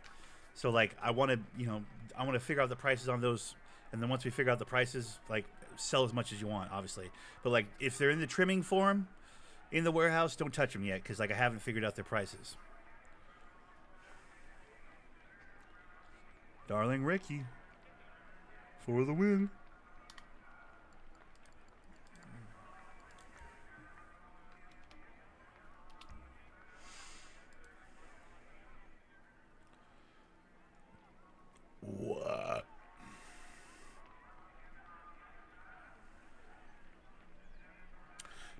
So like, I want to, you know, I want to figure out the prices on those. And then once we figure out the prices, like sell as much as you want, obviously. But like, if they're in the trimming form in the warehouse, don't touch them yet. Cause like I haven't figured out their prices. Darling Ricky for the win. What?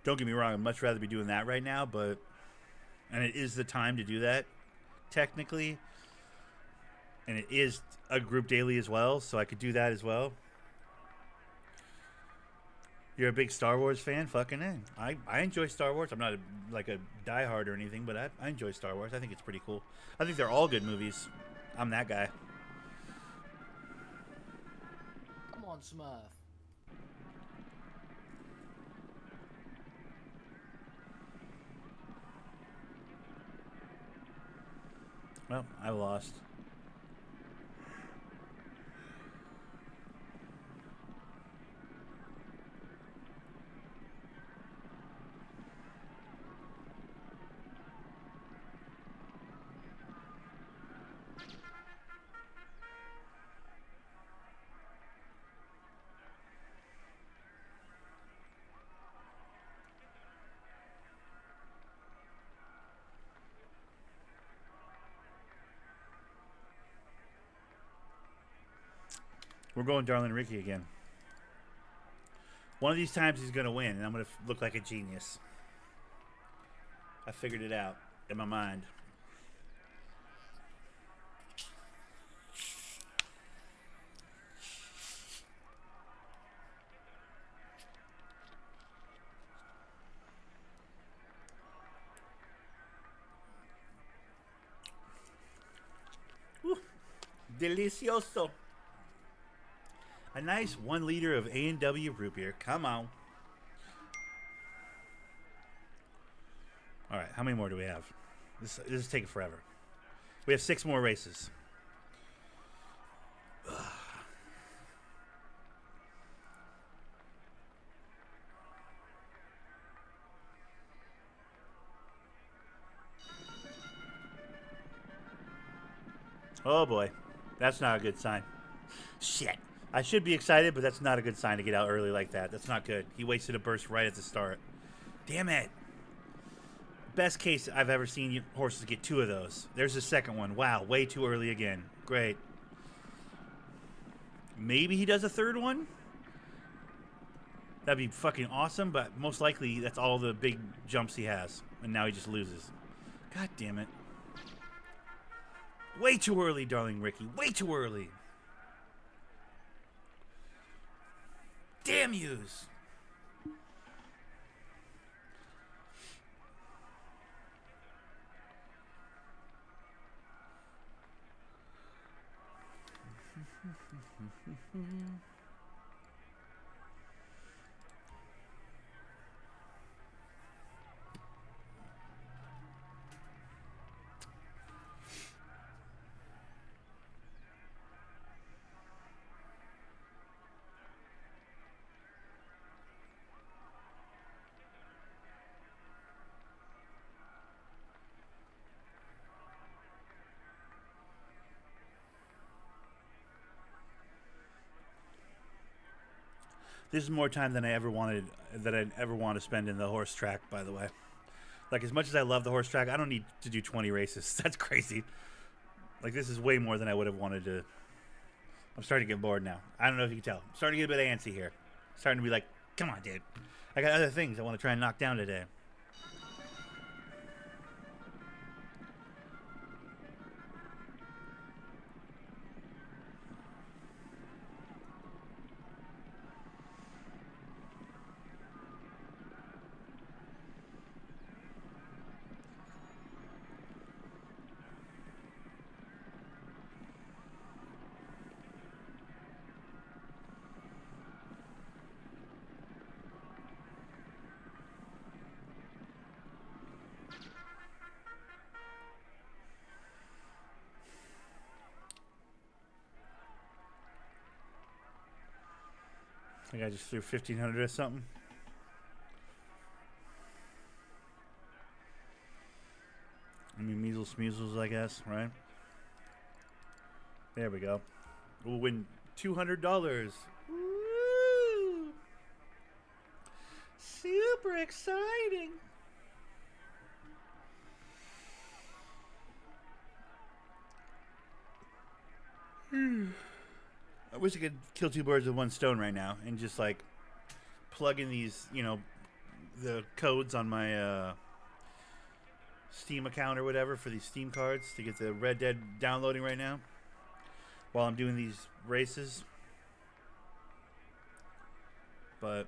Don't get me wrong, I'd much rather be doing that right now, but and it is the time to do that technically. And it is a group daily as well, so I could do that as well. You're a big Star Wars fan? Fucking A. I enjoy Star Wars. I'm not like a diehard or anything, but I enjoy Star Wars. I think it's pretty cool. I think they're all good movies. I'm that guy. Come on, Smurf. Well, I lost. We're going Darling Ricky again. One of these times he's going to win, and I'm going to look like a genius. I figured it out in my mind. Woo. Delicioso. A nice 1 liter of A&W root beer. Come on. All right, how many more do we have? This is taking forever. We have 6 more races. Oh boy, that's not a good sign. Shit. I should be excited, but that's not a good sign to get out early like that. That's not good. He wasted a burst right at the start. Damn it. Best case I've ever seen horses get 2 of those. There's the second one. Wow, way too early again. Great. Maybe he does a third one? That'd be fucking awesome, but most likely that's all the big jumps he has. And now he just loses. God damn it. Way too early, Darling Ricky. Way too early. Damn yous. This is more time than I ever wanted, that I'd ever want to spend in the horse track, by the way. Like, as much as I love the horse track, I don't need to do 20 races. That's crazy. Like, this is way more than I would have wanted to. I'm starting to get bored now. I don't know if you can tell. I'm starting to get a bit antsy here. Starting to be like, come on, dude. I got other things I want to try and knock down today. I think I just threw 1,500 or something. I mean, measles, I guess, right? There we go. We'll win $200. Woo! Super exciting. I wish I could kill two birds with one stone right now and just like plug in these, you know, the codes on my Steam account or whatever for these Steam cards to get the Red Dead downloading right now while I'm doing these races. But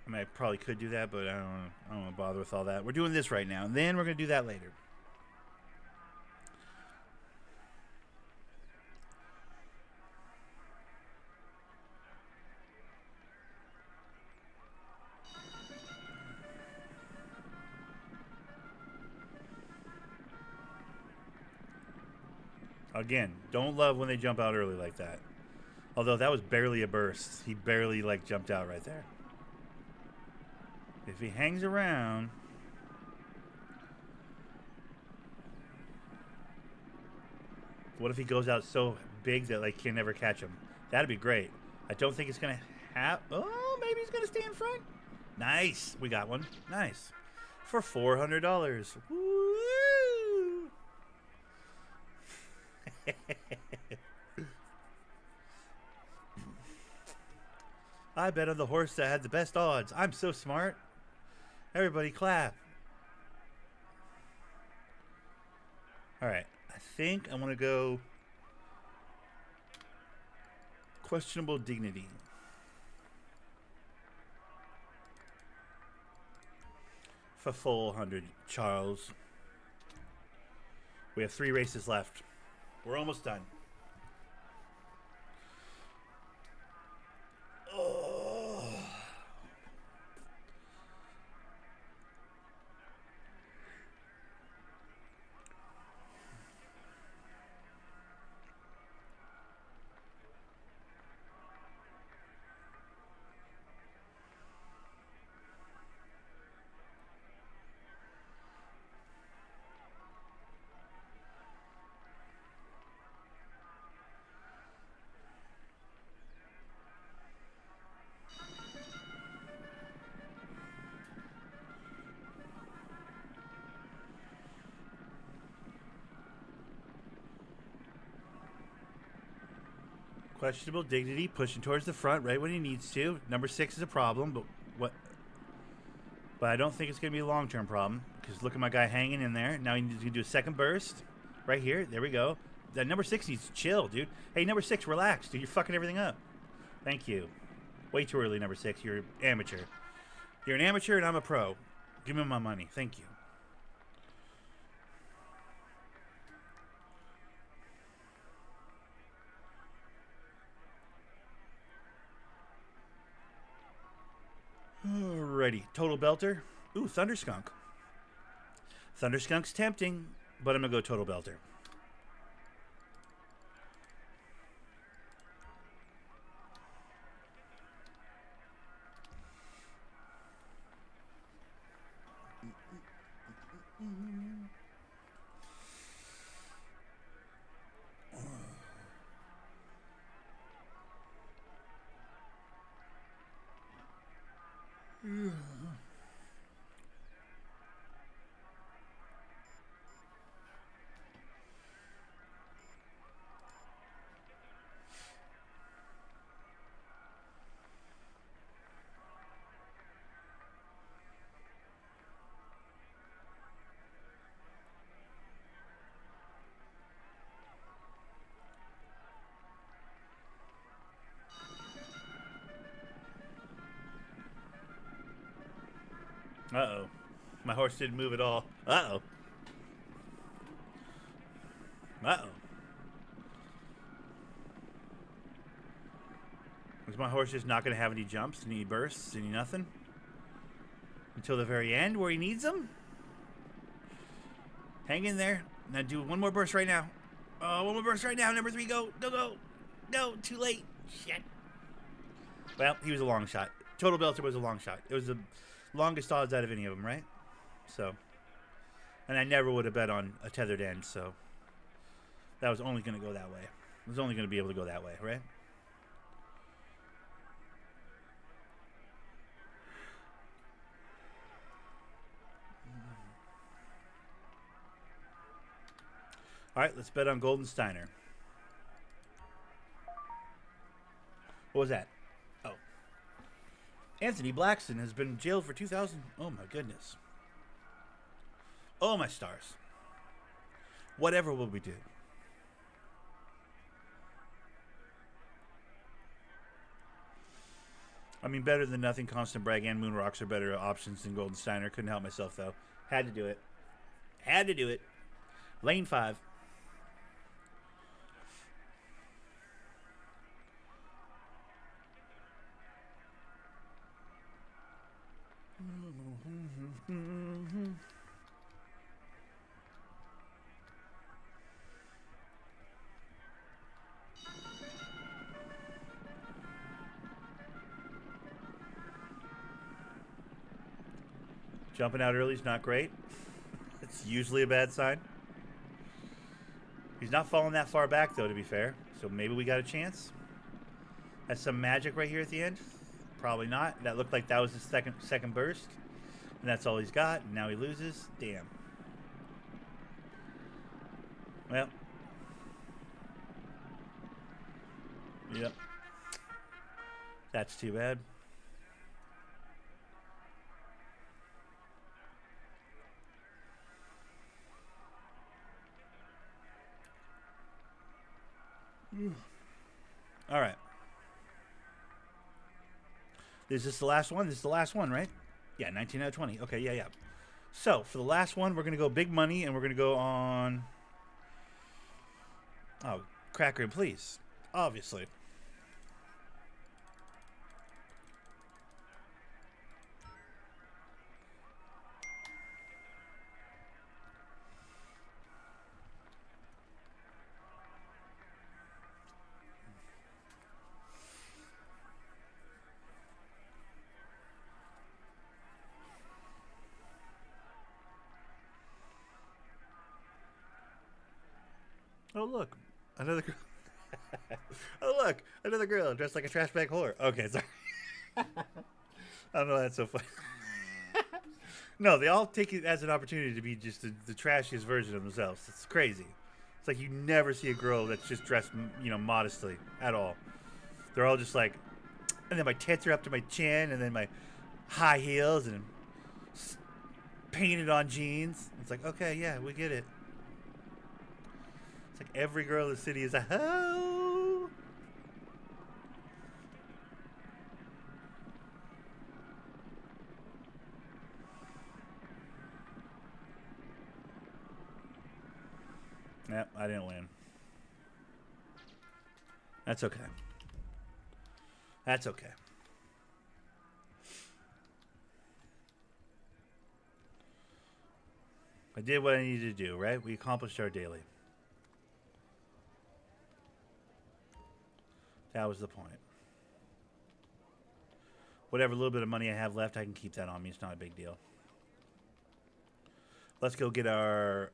I mean, I probably could do that, but I don't want to bother with all that. We're doing this right now, and then we're going to do that later. Again, don't love when they jump out early like that. Although that was barely a burst. He barely like jumped out right there. If he hangs around. What if he goes out so big that like you can never catch him? That'd be great. I don't think it's gonna happen. Oh, maybe he's gonna stay in front. Nice. We got one. Nice. For $400. Woo! I bet on the horse that had the best odds. I'm so smart. Everybody clap. Alright. I think I want to go questionable dignity. For 400, Charles. We have 3 races left. We're almost done. Oh. Questionable dignity, pushing towards the front right when he needs to. Number 6 is a problem, but I don't think it's going to be a long-term problem because look at my guy hanging in there. Now he needs to do a second burst right here. There we go. That number 6 needs to chill, dude. Hey, number 6, relax, dude. You're fucking everything up. Thank you. Way too early, number 6. You're an amateur. You're an amateur and I'm a pro. Give me my money. Thank you. Alrighty, total belter. Ooh, Thunderskunk. Thunderskunk's tempting, but I'm gonna go total belter. Uh-oh. My horse didn't move at all. Uh-oh. Uh-oh. Is my horse just not going to have any jumps, any bursts, any nothing? Until the very end where he needs them? Hang in there. Now do one more burst right now. One more burst right now. Number 3, go. Go, go. No, too late. Shit. Well, he was a long shot. Total Belter was a long shot. It was the longest odds out of any of them, right? So, and I never would have bet on a tethered end, so that was only going to go that way. It was only going to be able to go that way, right? All right, let's bet on Golden Steiner. What was that? Oh. Anthony Blackson has been jailed for 2,000. Oh, my goodness. Oh, my stars. Whatever will we do? I mean, better than nothing. Constant Brag and Moonrocks are better options than Golden Steiner. Couldn't help myself, though. Had to do it. Had to do it. Lane 5. Jumping out early is not great. It's usually a bad sign. He's not falling that far back, though, to be fair. So maybe we got a chance. That's some magic right here at the end. Probably not. That looked like that was his second burst. And that's all he's got. And now he loses. Damn. Well. Yep. That's too bad. All right. Is this the last one? This is the last one, right? Yeah, 19 out of 20. Okay, yeah. So, for the last one, we're going to go big money, and we're going to go on... Oh, Cracker and Please. Obviously. Oh, look. Another girl. Oh, look. Another girl dressed like a trash bag whore. Okay, sorry. I don't know why that's so funny. No, they all take it as an opportunity to be just the trashiest version of themselves. It's crazy. It's like you never see a girl that's just dressed, modestly at all. They're all just like, and then my tits are up to my chin, and then my high heels, and painted on jeans. It's like, okay, yeah, we get it. It's like every girl in the city is a hoe. Yep, I didn't win. That's okay. That's okay. I did what I needed to do, right? We accomplished our daily. That was the point. Whatever little bit of money I have left, I can keep that on me. It's not a big deal. Let's go get our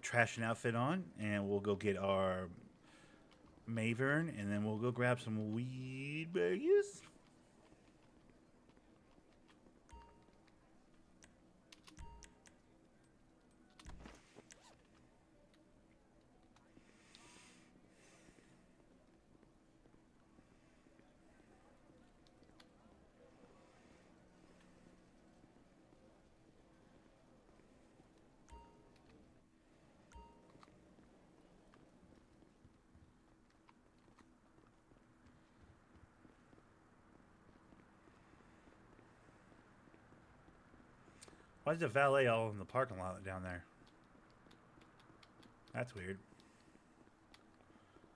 trash and outfit on, and we'll go get our Mavern, and then we'll go grab some weed baggies. Why is the valet all in the parking lot down there? That's weird.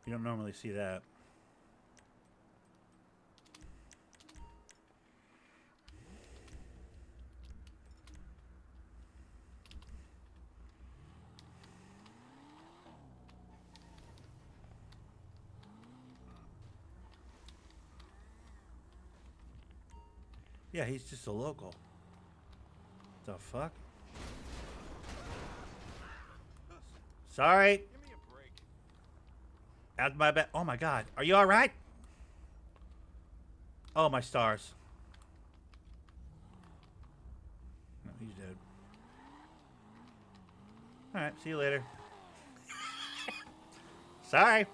You don't normally see that. Yeah, he's just a local. The fuck? Sorry. Give me a break. Out my back. Oh my god. Are you alright? Oh, my stars. No, he's dead. Alright, see you later. Sorry.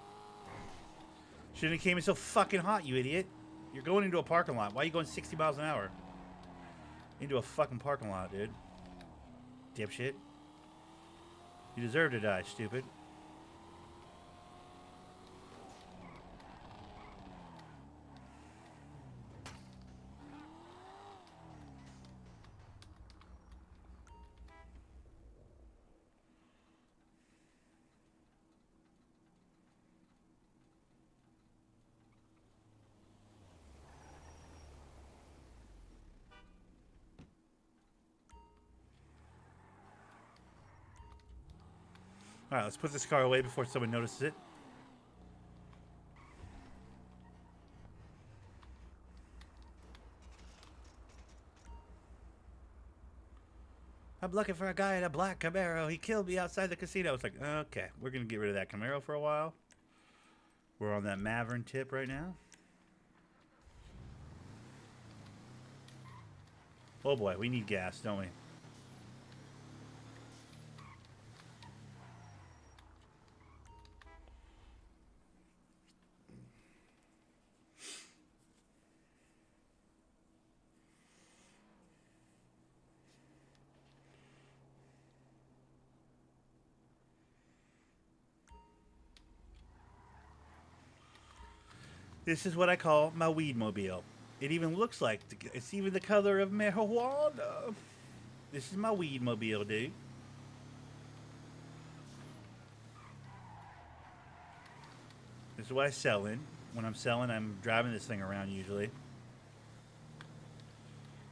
Shouldn't have came in so fucking hot, you idiot. You're going into a parking lot. Why are you going 60 miles an hour? Into a fucking parking lot, dude. Dipshit. You deserve to die, stupid. Alright, let's put this car away before someone notices it. I'm looking for a guy in a black Camaro. He killed me outside the casino. It's like, okay, we're going to get rid of that Camaro for a while. We're on that Maverick tip right now. Oh boy, we need gas, don't we? This is what I call my weed mobile. It even looks like it's even the color of marijuana. This is my weed mobile, dude. This is what I sell in. When I'm selling, I'm driving this thing around usually.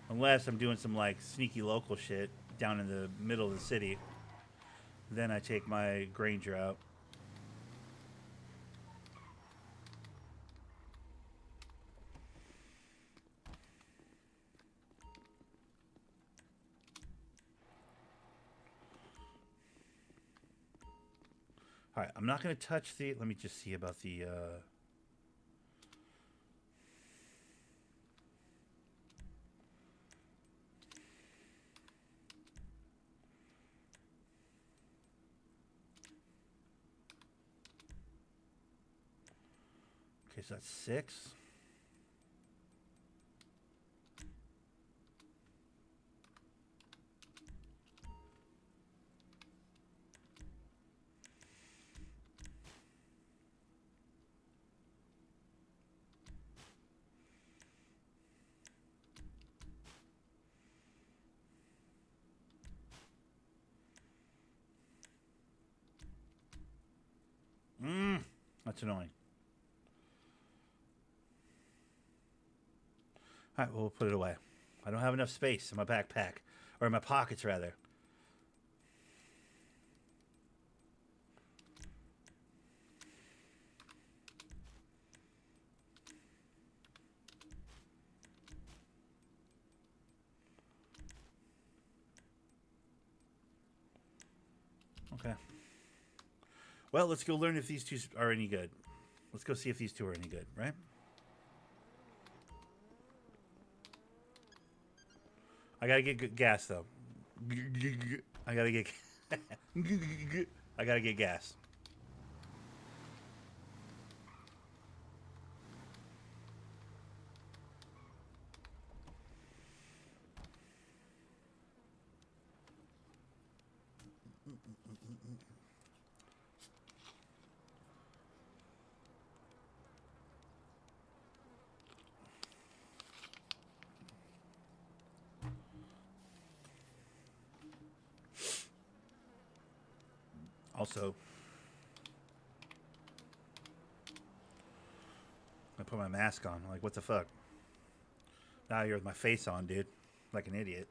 Unless I'm doing some like sneaky local shit down in the middle of the city. Then I take my Granger out. All right, I'm not going to touch the... Let me just see about the... Okay, so that's 6. That's annoying. All right, well, we'll put it away. I don't have enough space in my backpack. Or in my pockets, rather. Okay. Well, let's go learn if these two are any good. Let's go see if these two are any good, right? I gotta get gas, though. I gotta get... I gotta get gas. Also, I put my mask on. Like, what the fuck? Now you're with my face on, dude. Like an idiot.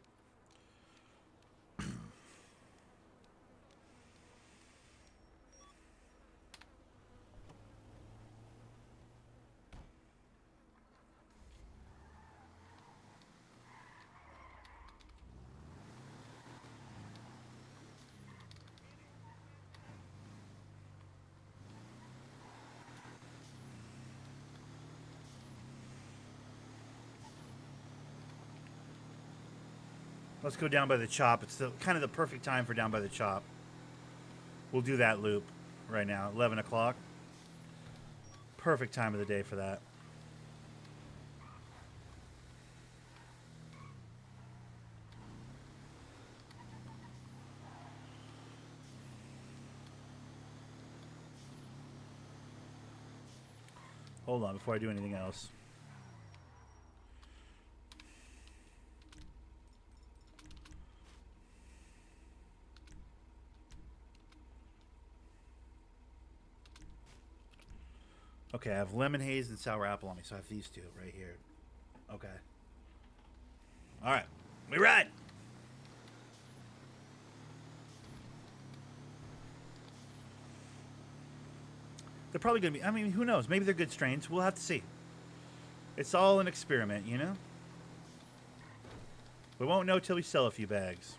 Let's go down by the chop. It's kind of the perfect time for down by the chop. We'll do that loop right now. 11 o'clock. Perfect time of the day for that. Hold on before I do anything else. Okay, I have lemon haze and sour apple on me, so I have these two right here. Okay. All right, we ride. They're probably going to be, I mean, who knows? Maybe they're good strains. We'll have to see. It's all an experiment, you know? We won't know till we sell a few bags.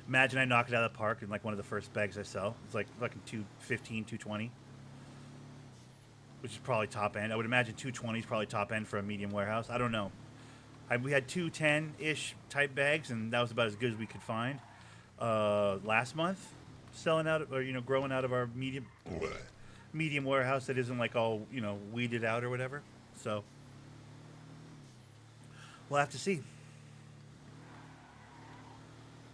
Imagine I knock it out of the park in like one of the first bags I sell. It's like fucking 215, 220. Which is probably top end. I would imagine 220 is probably top end for a medium warehouse. I don't know. We had 210-ish type bags, and that was about as good as we could find last month. Selling out, or growing out of our medium warehouse that isn't like all weeded out or whatever. So we'll have to see.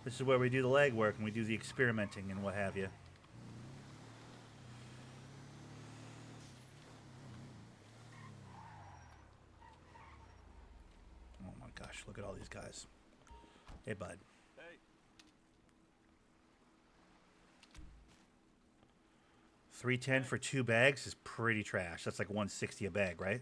This is where we do the legwork and we do the experimenting and what have you. Oh my gosh, look at all these guys. Hey, bud. Hey. 310 for 2 bags is pretty trash. That's like 160 a bag, right?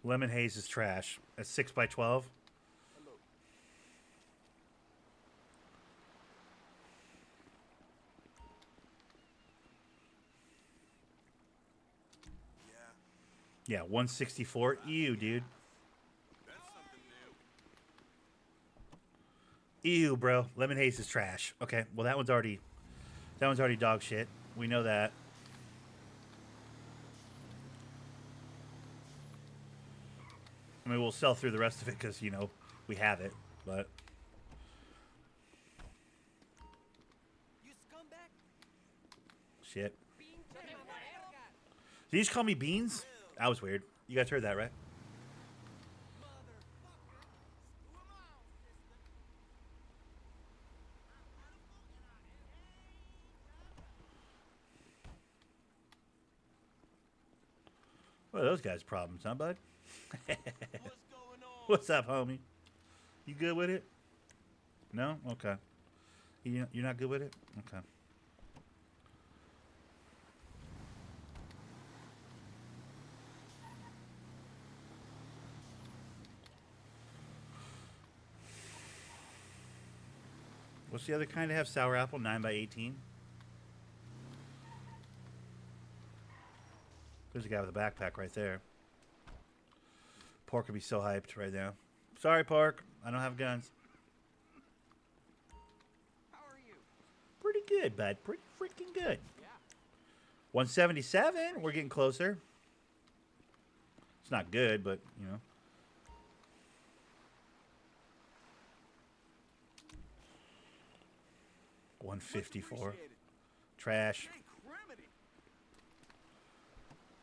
Lemon haze is trash. At 6 by 12. Hello. Yeah, Yeah, 164. Ew, dude. that's something new. Ew, bro. Lemon haze is trash. Okay, well that one's already dog shit. We know that. I mean, we'll sell through the rest of it because we have it, but. You scumbag! Shit. Did you just call me Beans? That was weird. You guys heard that, right? What are those guys' problems, huh, bud? What's going on? What's up, homie? You good with it? No? Okay. You're not good with it? Okay. What's the other kind to have? Sour apple, 9 by 18. There's a guy with a backpack right there. Pork would be so hyped right now. Sorry, Pork. I don't have guns. How are you? Pretty good, bud. Pretty freaking good. Yeah. 177. We're getting closer. It's not good, but, 154. Appreciate it. Trash. Hey, criminy.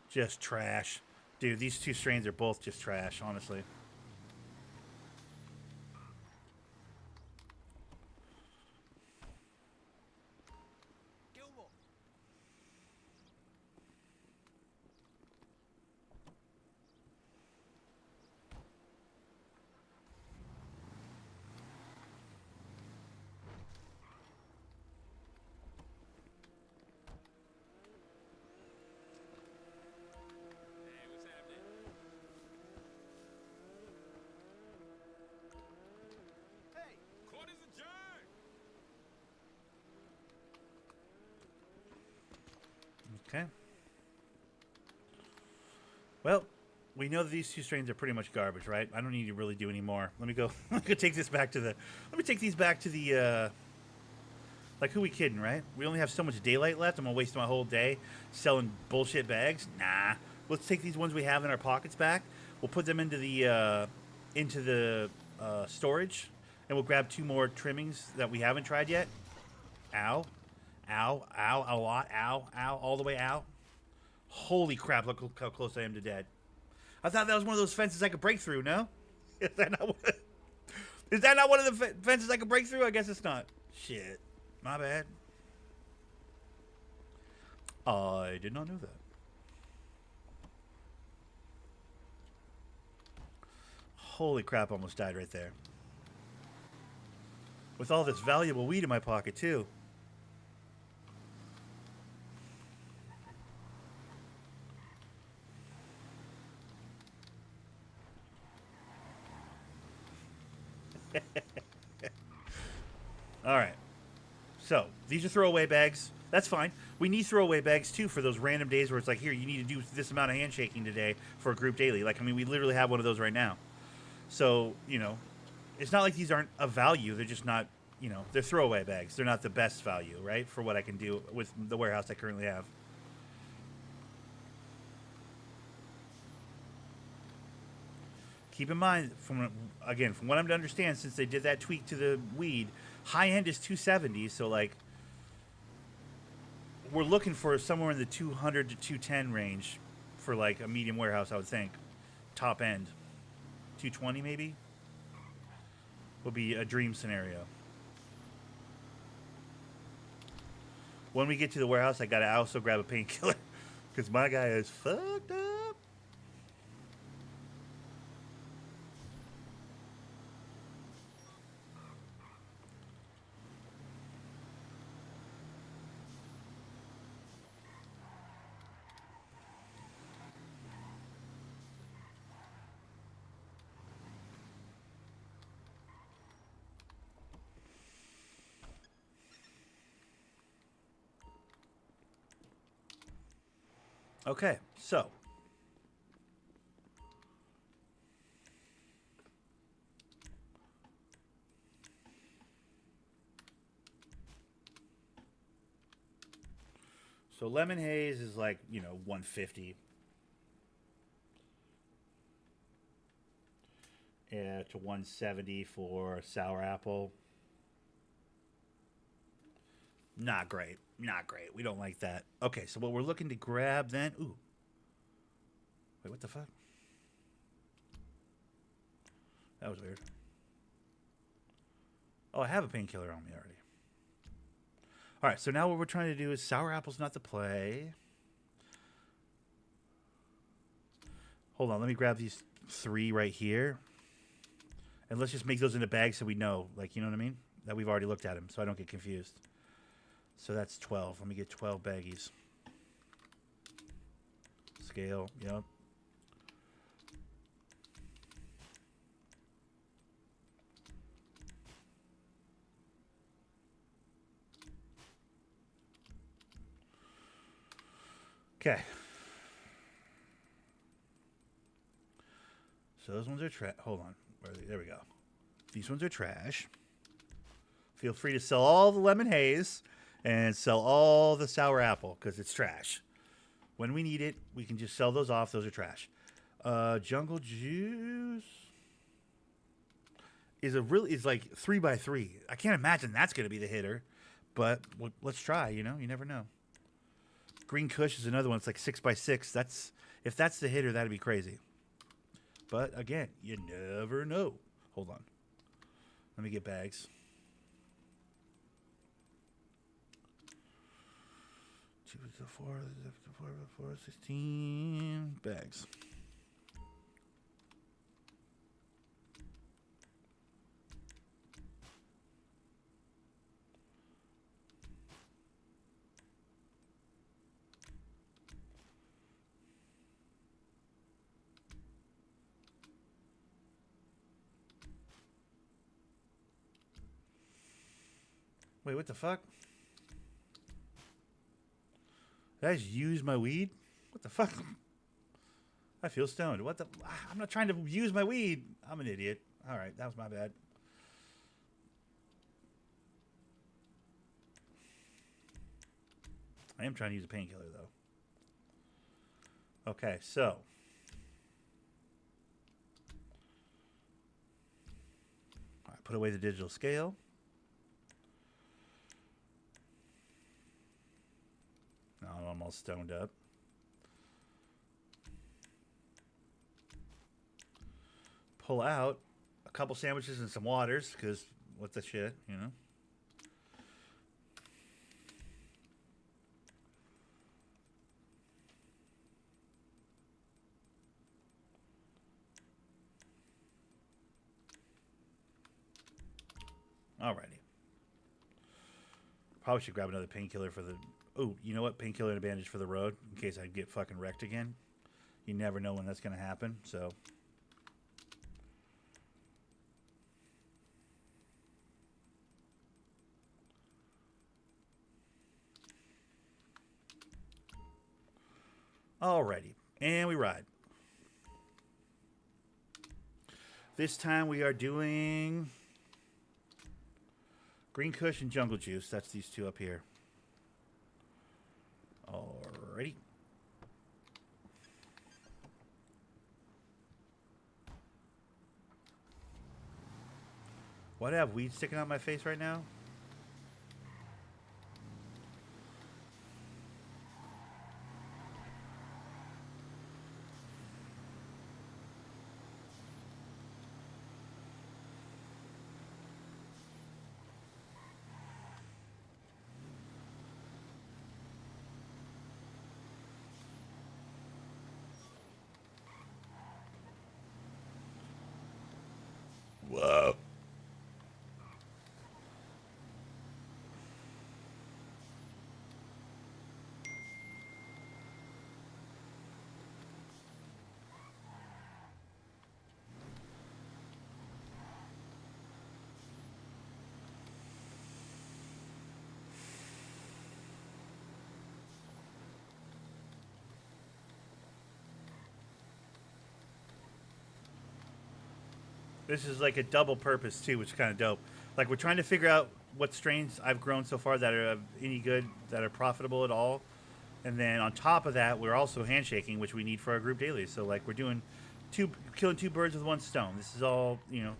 Just trash. Dude, these two strains are both just trash, honestly. Okay. Well, we know that these two strains are pretty much garbage, right? I don't need to really do any more. Let me go. Let me take this back to the. Let me take these back to the. Like, who we kidding, right? We only have so much daylight left. I'm gonna waste my whole day selling bullshit bags. Nah. Let's take these ones we have in our pockets back. We'll put them into the storage, and we'll grab 2 more trimmings that we haven't tried yet. Ow, ow, ow, a lot, ow, ow, all the way out. Holy crap! Look how close I am to dead. I thought that was one of those fences I could break through. No, is that not? Is that not one of the fences I could break through? I guess it's not. Shit, my bad. I did not know that. Holy crap! Almost died right there. With all this valuable weed in my pocket too. All right. So, these are throwaway bags. That's fine. We need throwaway bags, too, for those random days where it's like, here, you need to do this amount of handshaking today for a group daily. Like, I mean, we literally have one of those right now. So, you know, it's not like these aren't of value. They're just not, you know, they're throwaway bags. They're not the best value, right, for what I can do with the warehouse I currently have. Keep in mind, from what I'm to understand, since they did that tweak to the weed, high end is 270. So like, we're looking for somewhere in the 200 to 210 range for like a medium warehouse. I would think, top end, 220 maybe would be a dream scenario. When we get to the warehouse, I gotta also grab a painkiller because my guy is fucked up. Okay, so lemon haze is like, you know, 150. Yeah, to 170 for sour apple. Not great. Not great. We don't like that. Okay, so what we're looking to grab then... Ooh. Wait, what the fuck? That was weird. Oh, I have a painkiller on me already. All right, so now what we're trying to do is sour apple's not the play. Hold on, let me grab these 3 right here. And let's just make those into bags so we know, like, you know what I mean? That we've already looked at them, so I don't get confused. So that's 12. Let me get 12 baggies. Scale, yep. Okay. So those ones are trash. Hold on. Where are they? There we go. These ones are trash. Feel free to sell all the lemon haze and sell all the sour apple because it's trash. When we need it, we can just sell those off. Those are trash. Jungle juice is like 3x3. I can't imagine that's going to be the hitter, but let's try. You know, you never know. Green Kush is another one. It's like 6x6. If that's the hitter, that'd be crazy. But again, you never know. Hold on. Let me get bags. 2 to 4, 16 bags. Wait, what the fuck? Did I just use my weed? What the fuck? I feel stoned. What the? I'm not trying to use my weed. I'm an idiot. All right, that was my bad. I am trying to use a painkiller, though. Okay, so. All right, put away the digital scale. Now I'm all stoned up. Pull out a couple sandwiches and some waters, because what the shit, you know? Alrighty. Probably should grab another painkiller for the... Oh, you know what? Painkiller and a bandage for the road, in case I get fucking wrecked again. You never know when that's going to happen, so... Alrighty, and we ride. This time we are doing Green Kush and Jungle Juice. That's these two up here. Alrighty. Why do I have weed sticking out my face right now? Whoa. This is like a double purpose too, which is kind of dope. Like we're trying to figure out what strains I've grown so far that are any good, that are profitable at all. And then on top of that, we're also handshaking, which we need for our group dailies. So like we're doing killing two birds with one stone. This is all, you know,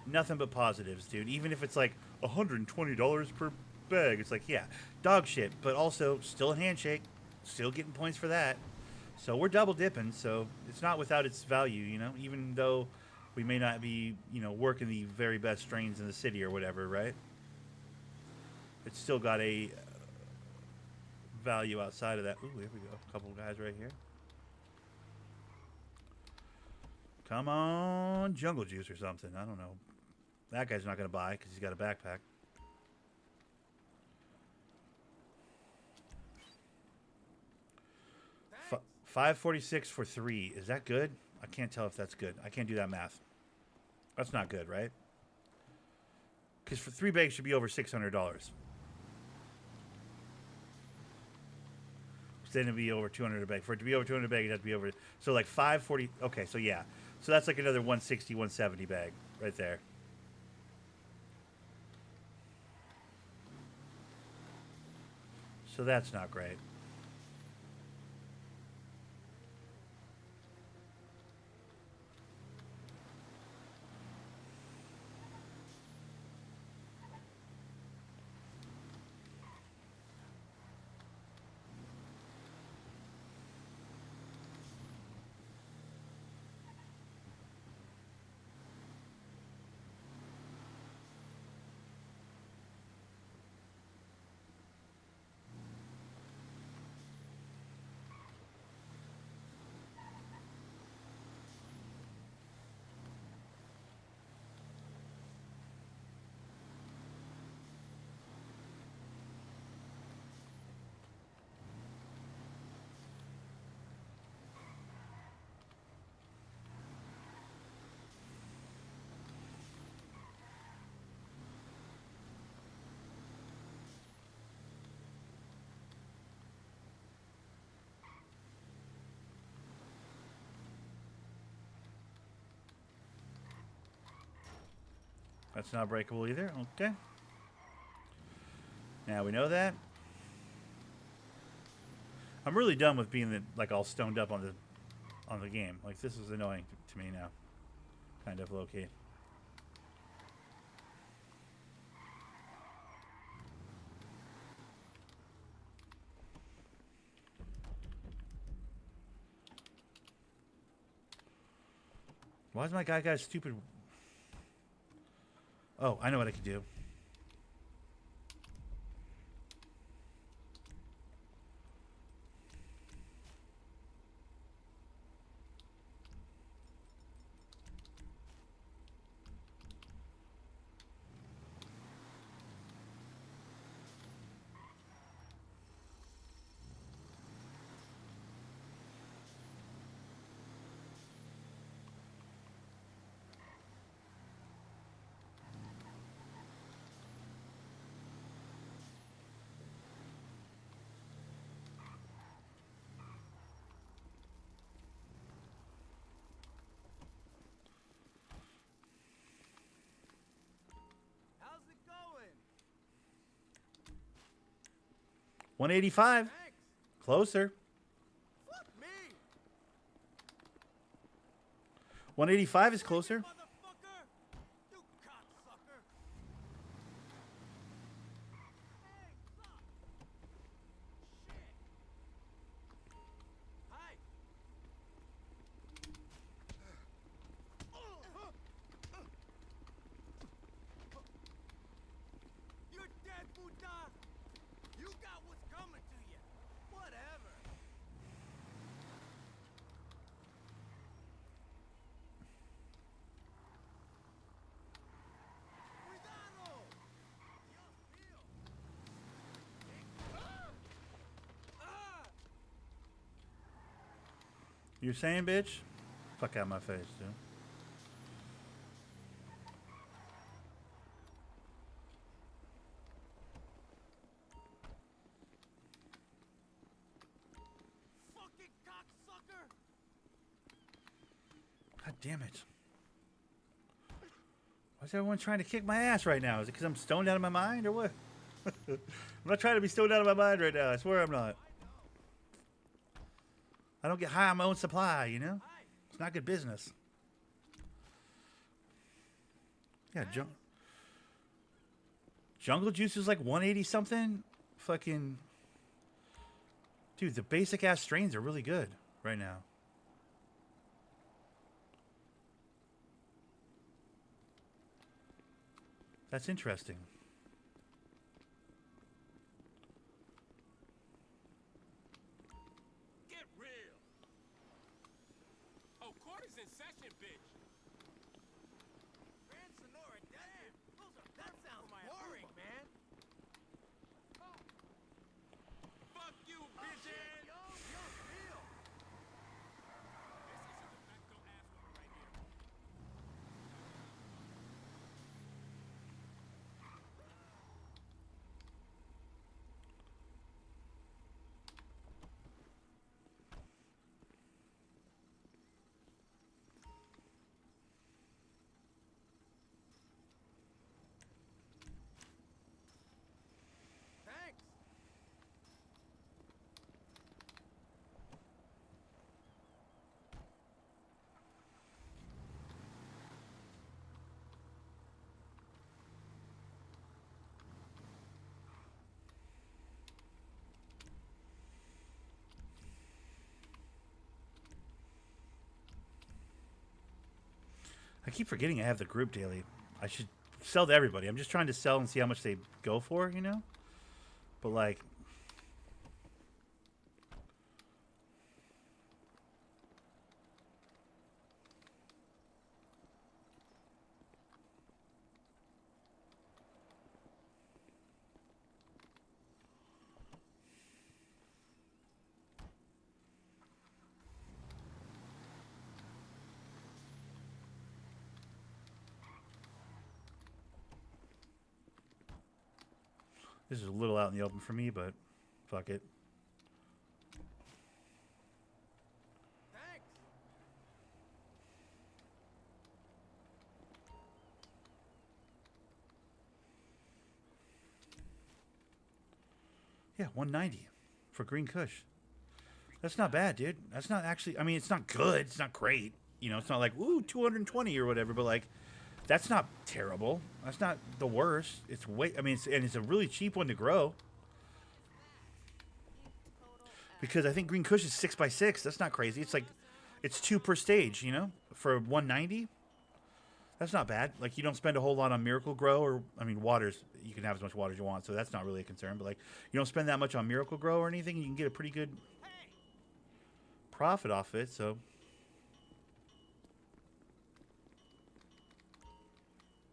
nothing but positives, dude. Even if it's like $120 per bag, it's like, yeah, dog shit, but also still a handshake, still getting points for that. So we're double dipping. So it's not without its value, you know, even though we may not be, you know, working the very best strains in the city or whatever, right? It's still got a value outside of that. Ooh, here we go. A couple guys right here. Come on, Jungle Juice or something. I don't know. That guy's not going to buy because he's got a backpack. F 546 for 3. Is that good? I can't tell if that's good. I can't do that math. That's not good, right? Because for 3 bags should be over $600. Then it'd be over 200 a bag. For it to be over 200 a bag, it'd have to be over. So like 540. Okay, so yeah. So that's like another 160, 170 bag right there. So that's not great. That's not breakable either. Okay. Now we know that. I'm really done with being like all stoned up on the game. Like this is annoying to me now. Kind of low key. Why is my guy got a stupid... Oh, I know what I could do. How's it going? 185. Thanks. Closer. Fuck me. 185 is closer. Motherfucker. You cocksucker. Hey, suck. Shit. Hi. You're dead, Buddha. You got what's coming to you. Whatever. Cuidado. Dios mío. Ah! You're saying, bitch? Fuck out my face, dude. Fucking cocksucker. God damn it. Why is everyone trying to kick my ass right now? Is it because I'm stoned out of my mind or what? I'm not trying to be stoned out of my mind right now. I swear I'm not. I don't get high on my own supply, you know? It's not good business. Yeah, Jungle Juice is like 180 something. Fucking... Dude, the basic ass strains are really good right now. That's interesting. Get real. Oh, court is in session, bitch. Grand Sonora, damn. That sounds boring, man. Fuck you, bitch ass. Dios mío. This is a de facto ass whooping right here. Thanks. I keep forgetting I have the group daily. I should sell to everybody. I'm just trying to sell and see how much they go for, you know? But like... This is a little out in the open for me, but fuck it. Thanks. Yeah, 190 for Green Kush. That's not bad, dude. That's not actually. I mean, it's not good. It's not great. You know, it's not like ooh 220 or whatever. But like, that's not terrible. That's not the worst. It's way. I mean, it's a really cheap one to grow. Because I think Green Kush is 6x6. That's not crazy. It's like, it's 2 per stage. You know, for 190. That's not bad. Like, you don't spend a whole lot on Miracle Grow or, I mean, waters. You can have as much water as you want, so that's not really a concern. But, like, you don't spend that much on Miracle Grow or anything. You can get a pretty good profit off it, so.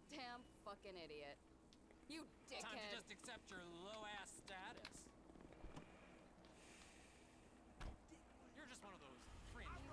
Damn fucking idiot. You Time to dickhead. just accept your low-ass status. You're just one of those fringe people.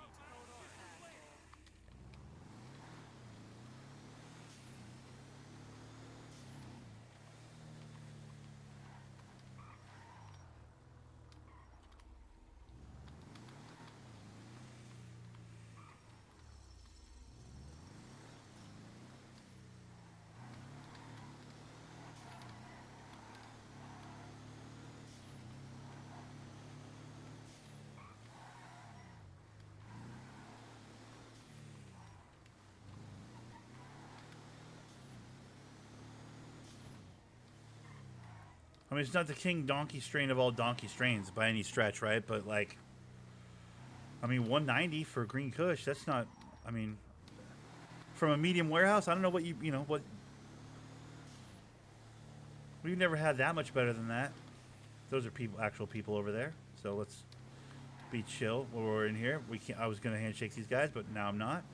I mean, it's not the king donkey strain of all donkey strains by any stretch, right? But, like, I mean, 190 for Green Kush, that's not, I mean, from a medium warehouse, I don't know what you know, what. We've never had that much better than that. Those are people, actual people over there. So let's be chill while we're in here. We can't, I was going to handshake these guys, but now I'm not.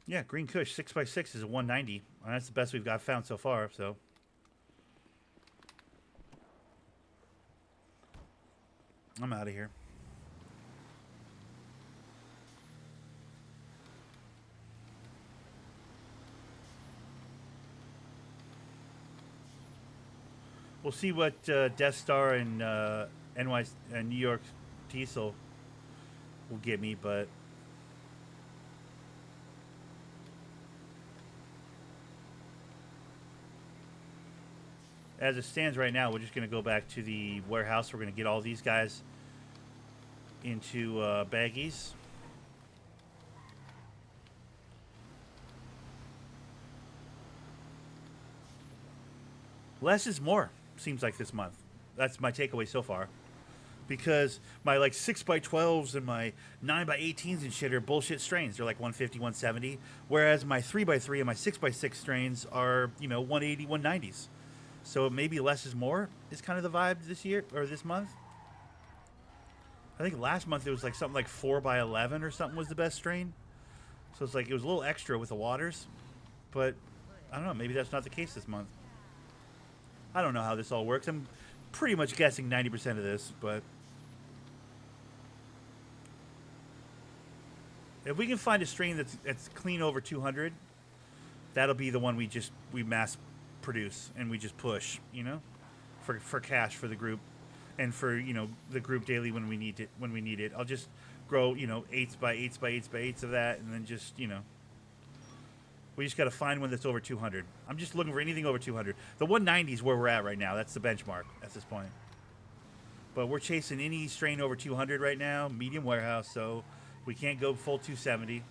Yeah, Green Kush 6x6 is a 190. And that's the best we've got found so far. So I'm out of here. We'll see what Death Star and NY and New York Diesel will get me, but. As it stands right now, we're just going to go back to the warehouse. We're going to get all these guys into baggies. Less is more, seems like this month. That's my takeaway so far. Because my like 6x12s and my 9x18s and shit are bullshit strains. They're like 150, 170. Whereas my 3x3 and my 6x6 strains are, you know, 180, 190s. So maybe less is more is kind of the vibe this year or this month. I think last month it was like something like 4x11 or something was the best strain. So it's like it was a little extra with the waters. But I don't know, maybe that's not the case this month. I don't know how this all works. I'm pretty much guessing 90% of this, but if we can find a strain that's clean over 200, that'll be the one we mass produce and we just push, you know, for cash for the group and for, you know, the group daily when we need it. I'll just grow, you know, 8x8x8x8 of that, and then just, you know, we just got to find one that's over 200. I'm just looking for anything over 200. The 190 is where we're at right now. That's the benchmark at this point. But we're chasing any strain over 200 right now, medium warehouse, so we can't go full 270.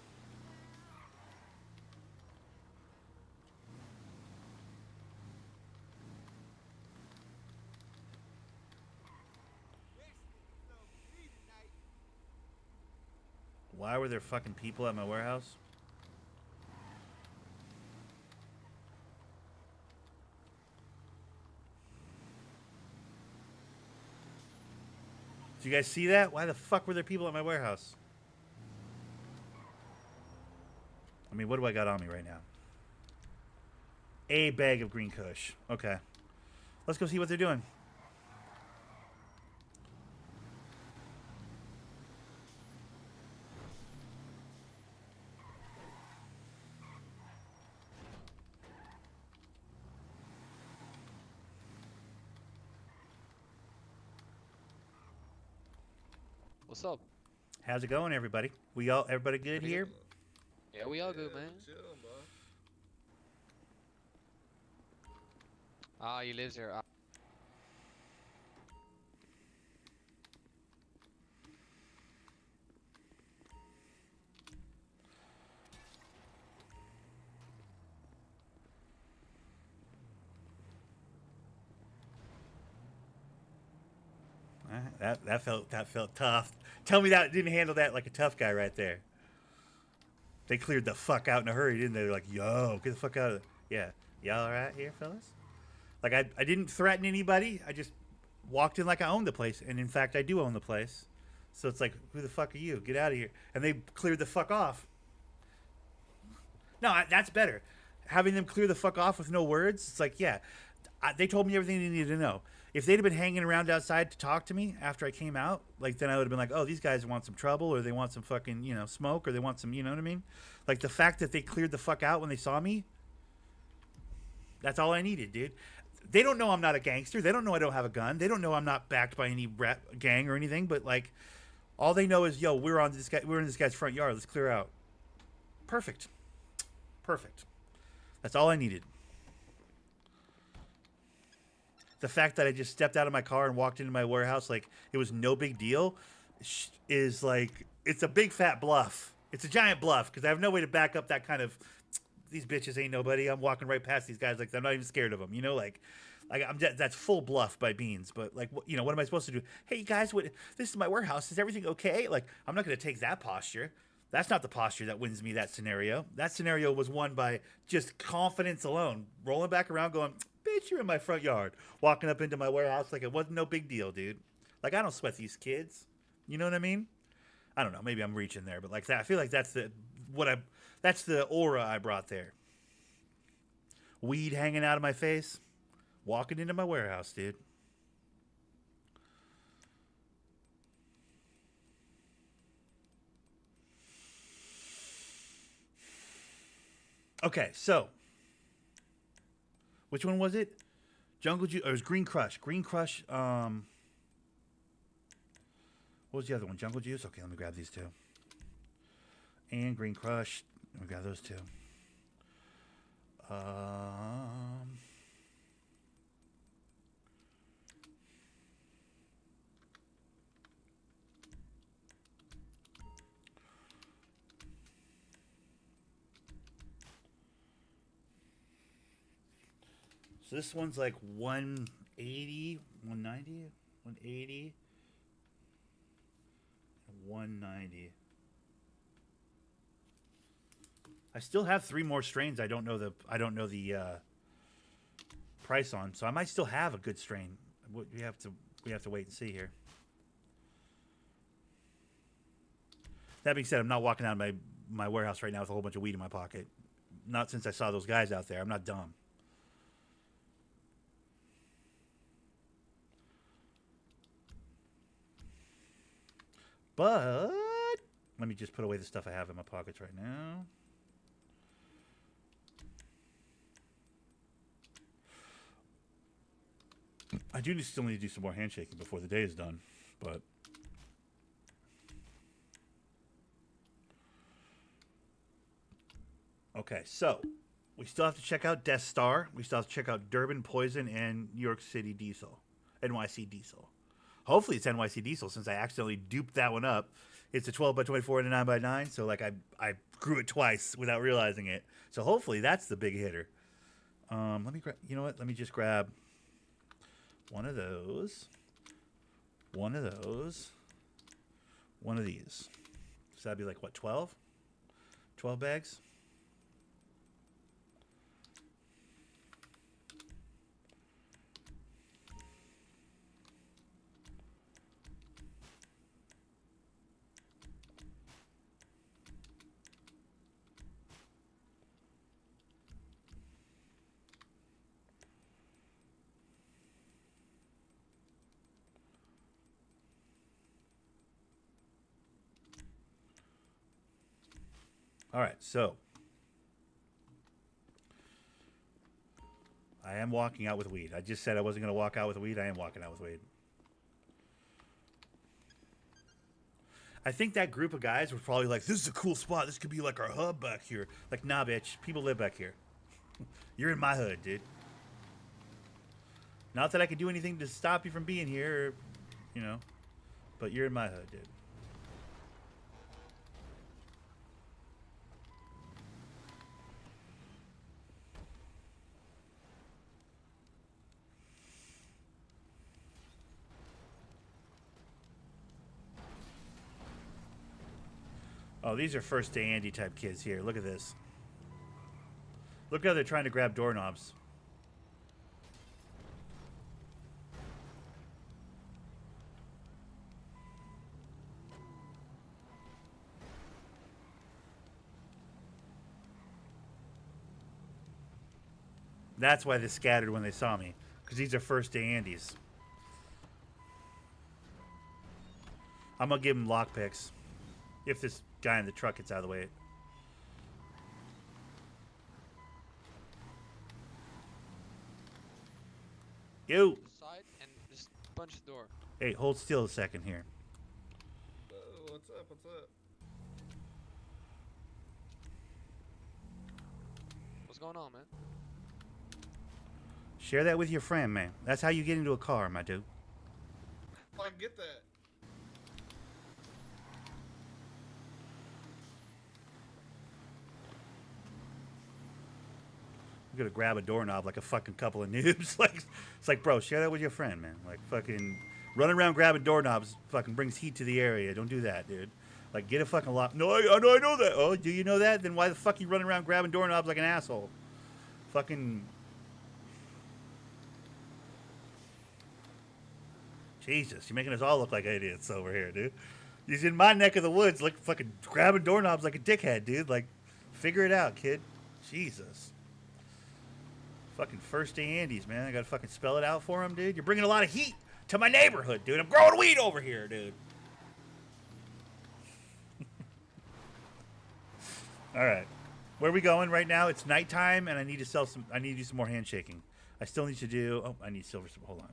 Why were there fucking people at my warehouse? Did you guys see that? Why the fuck were there people at my warehouse? I mean, what do I got on me right now? A bag of green kush. Okay. Let's go see what they're doing. What's up? How's it going, everybody? Everybody good Pretty here? good. Yeah, we all good, man. Chilling, bro. Ah, you lives here. Ah. That felt tough. Tell me that didn't handle that like a tough guy right there. They cleared the fuck out in a hurry, didn't they? They're like, yo, get the fuck out of yeah. Y'all all right here, fellas? Like, I didn't threaten anybody. I just walked in like I owned the place. And, in fact, I do own the place. So it's like, who the fuck are you? Get out of here. And they cleared the fuck off. No, that's better. Having them clear the fuck off with no words, it's like, yeah. They told me everything they needed to know. If they'd have been hanging around outside to talk to me after I came out, like, then I would have been like, oh, these guys want some trouble, or they want some fucking, smoke, or they want some, you know what I mean? Like, the fact that they cleared the fuck out when they saw me, that's all I needed, dude. They don't know I'm not a gangster. They don't know I don't have a gun. They don't know I'm not backed by any gang or anything, but, like, all they know is, yo, we're in this guy's front yard. Let's clear out. Perfect. Perfect. That's all I needed. The fact that I just stepped out of my car and walked into my warehouse like it was no big deal is like, it's a big fat bluff. It's a giant bluff because I have no way to back up that kind of, these bitches ain't nobody. I'm walking right past these guys like I'm not even scared of them. You know, like that's full bluff by Beans. But like, what am I supposed to do? Hey, guys, this is my warehouse. Is everything okay? Like, I'm not going to take that posture. That's not the posture that wins me that scenario. That scenario was won by just confidence alone. Rolling back around going, bitch, you're in my front yard. Walking up into my warehouse like it wasn't no big deal, dude. Like, I don't sweat these kids. You know what I mean? I don't know. Maybe I'm reaching there, but like that, I feel like that's the aura I brought there. Weed hanging out of my face. Walking into my warehouse, dude. Okay, so which one was it? Jungle Juice. It was Green Crush. Green Crush. What was the other one? Jungle Juice. Okay, let me grab these two. And Green Crush. Let me grab those two. So this one's like 180, 190, 180, 190. I still have 3 more strains. I don't know the price on, so I might still have a good strain. We have to wait and see here. That being said, I'm not walking out of my warehouse right now with a whole bunch of weed in my pocket. Not since I saw those guys out there. I'm not dumb. But let me just put away the stuff I have in my pockets right now. I do still need to do some more handshaking before the day is done, but okay, so we still have to check out Death Star. We still have to check out Durban Poison and New York City Diesel, NYC Diesel. Hopefully it's NYC Diesel since I accidentally duped that one up. It's a 12 by 24 and a 9 by 9, so like I grew it twice without realizing it. So hopefully that's the big hitter. Let me grab. You know what? Let me just grab one of those, one of those, one of these. So that'd be like what, 12? 12 bags. All right, so I am walking out with weed. I just said I wasn't going to walk out with weed. I am walking out with weed. I think that group of guys were probably like, this is a cool spot. This could be like our hub back here. Like, nah, bitch. People live back here. You're in my hood, dude. Not that I could do anything to stop you from being here, or, you know, but you're in my hood, dude. Oh, these are first day Andy type kids here. Look at this. Look how they're trying to grab doorknobs. That's why they scattered when they saw me. Because these are first day Andys. I'm going to give them lockpicks. If this guy in the truck gets out of the way. Yo! Side and just punch the door. Hey, hold still a second here. What's up? What's up? What's going on, man? Share that with your friend, man. That's how you get into a car, my dude. I get that. I'm gonna grab a doorknob like a fucking couple of noobs. Like, it's like, bro, share that with your friend, man. Like, fucking running around grabbing doorknobs fucking brings heat to the area. Don't do that, dude. Like, get a fucking lock. No, I know that. Oh, do you know that? Then why the fuck you running around grabbing doorknobs like an asshole? Fucking. Jesus, you're making us all look like idiots over here, dude. He's in my neck of the woods, like fucking grabbing doorknobs like a dickhead, dude. Like, figure it out, kid. Jesus. Fucking first day Andes, man. I gotta fucking spell it out for him, dude. You're bringing a lot of heat to my neighborhood, dude. I'm growing weed over here, dude. All right. Where are we going right now? It's nighttime, and I need to sell some. I need to do some more handshaking. I still need to do. Oh, I need silver. Hold on.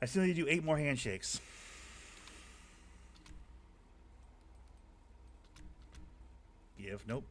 I still need to do 8 more handshakes. Give. Nope.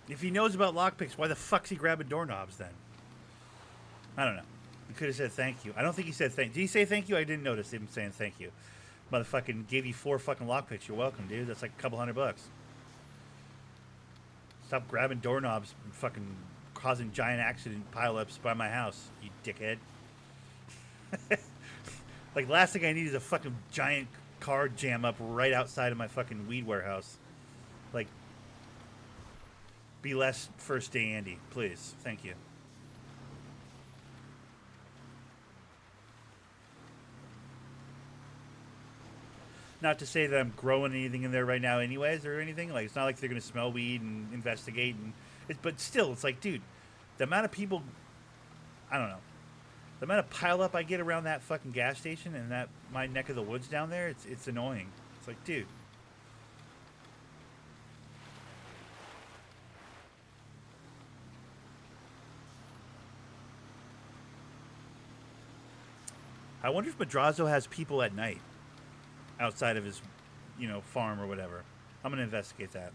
If he knows about lockpicks, why the fuck's he grabbing doorknobs then? I don't know. He could have said thank you. I don't think he said thank. Did he say thank you? I didn't notice him saying thank you. Motherfucking gave you 4 fucking lockpicks. You're welcome, dude. That's like a couple $100. Stop grabbing doorknobs and fucking causing giant accident pileups by my house, you dickhead. Like, last thing I need is a fucking giant car jam up right outside of my fucking weed warehouse. Like, be less first day Andy, please. Thank you. Not to say that I'm growing anything in there right now anyways or anything. Like, it's not like they're going to smell weed and investigate. But still, it's like, dude, the amount of people, I don't know. The amount of pile up I get around that fucking gas station and that my neck of the woods down there, it's annoying. It's like, dude. I wonder if Madrazo has people at night outside of his, farm or whatever. I'm gonna investigate that.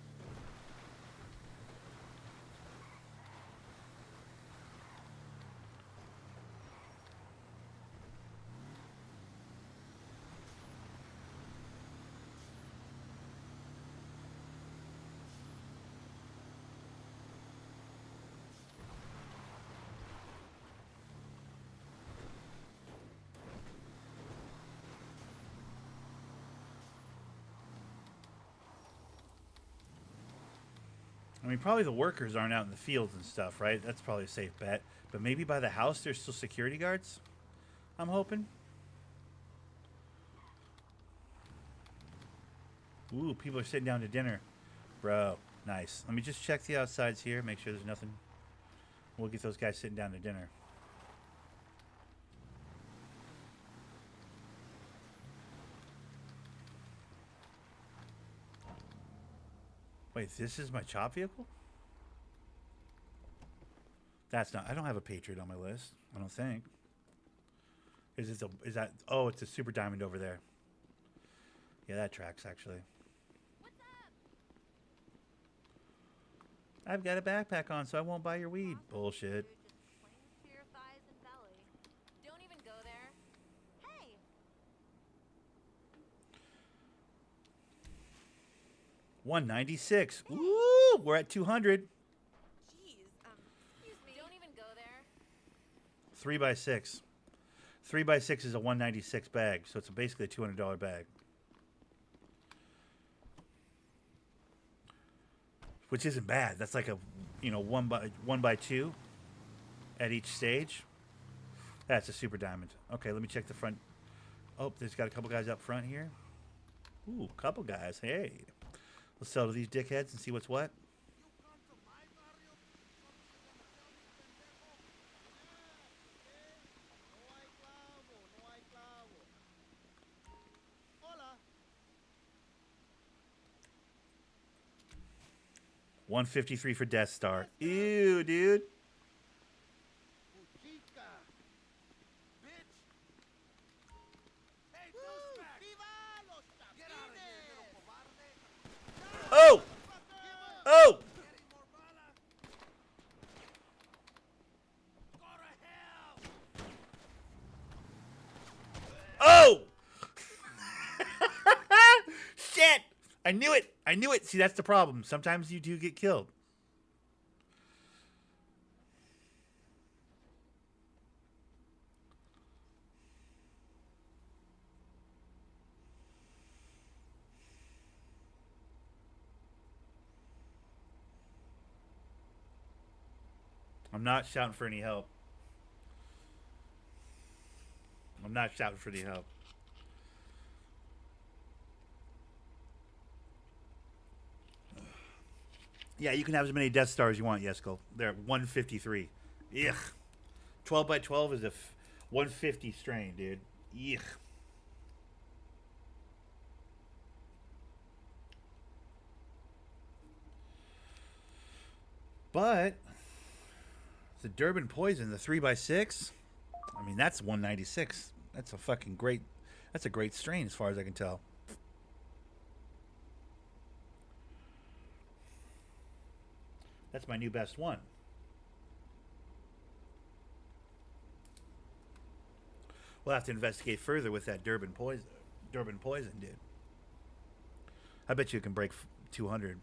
I mean, probably the workers aren't out in the fields and stuff, right? That's probably a safe bet. But maybe by the house there's still security guards? I'm hoping. Ooh, people are sitting down to dinner. Bro, nice. Let me just check the outsides here, make sure there's nothing. We'll get those guys sitting down to dinner. Wait, this is my chop vehicle? That's not. I don't have a Patriot on my list. I don't think. Is that? Oh, it's a Super Diamond over there. Yeah, that tracks actually. What's up? I've got a backpack on, so I won't buy your weed. Bullshit. Just clings to your thighs and belly. Don't even go there. Hey! 196. Ooh, we're at 200. Jeez, excuse me. Don't even go there. 3x6. 3x6 is a 196 bag, so it's basically a $200 bag. Which isn't bad. That's like a, one by two at each stage. That's a Super Diamond. Okay, let me check the front. Oh, there's got a couple guys up front here. Ooh, couple guys. Hey. Let's sell to these dickheads and see what's what. $153 for Death Star. Ew, dude. Oh! Oh! Oh! Shit! I knew it! I knew it! See, that's the problem. Sometimes you do get killed. I'm not shouting for any help. I'm not shouting for any help. Yeah, you can have as many Death Stars you want, Yesko. They're 153. Ugh. 12 by 12 is a 150 strain, dude. Ugh. But the Durban Poison, the 3x6, I mean, that's 196. That's a fucking great, that's a great strain as far as I can tell. That's my new best one. We'll have to investigate further with that Durban Poison, dude. I bet you can break 200.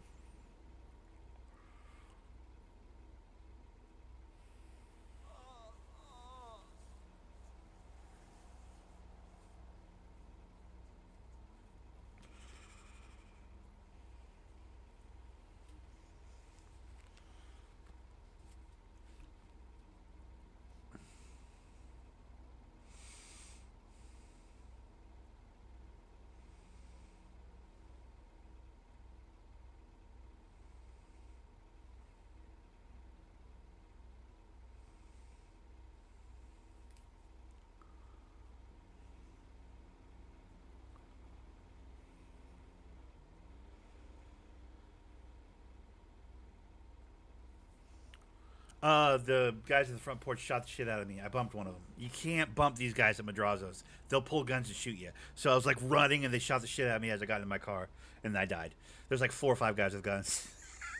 The guys in the front porch shot the shit out of me. I bumped one of them. You can't bump these guys at Madrazo's. They'll pull guns and shoot you. So I was like running, and they shot the shit out of me as I got in my car, and I died. There's like 4 or 5 guys with guns.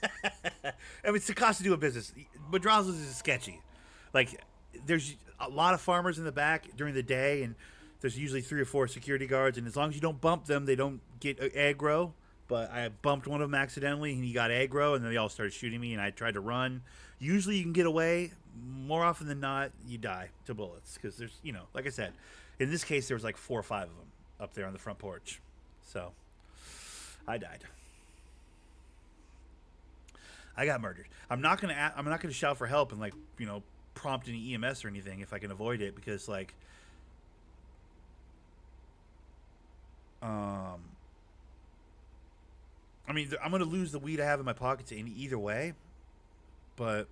I mean, it's the cost of doing business. Madrazo's is sketchy. Like, there's a lot of farmers in the back during the day, and there's usually 3 or 4 security guards, and as long as you don't bump them, they don't get aggro. But I bumped one of them accidentally, and he got aggro, and then they all started shooting me, and I tried to run. Usually you can get away. More often than not, you die to bullets. Because there's, you know, like I said, in this case, there was like 4 or 5 of them up there on the front porch. So, I died. I got murdered. I'm not gonna shout for help and, like, you know, prompt any EMS or anything if I can avoid it, because, like, I mean, I'm going to lose the weed I have in my pockets in either way, but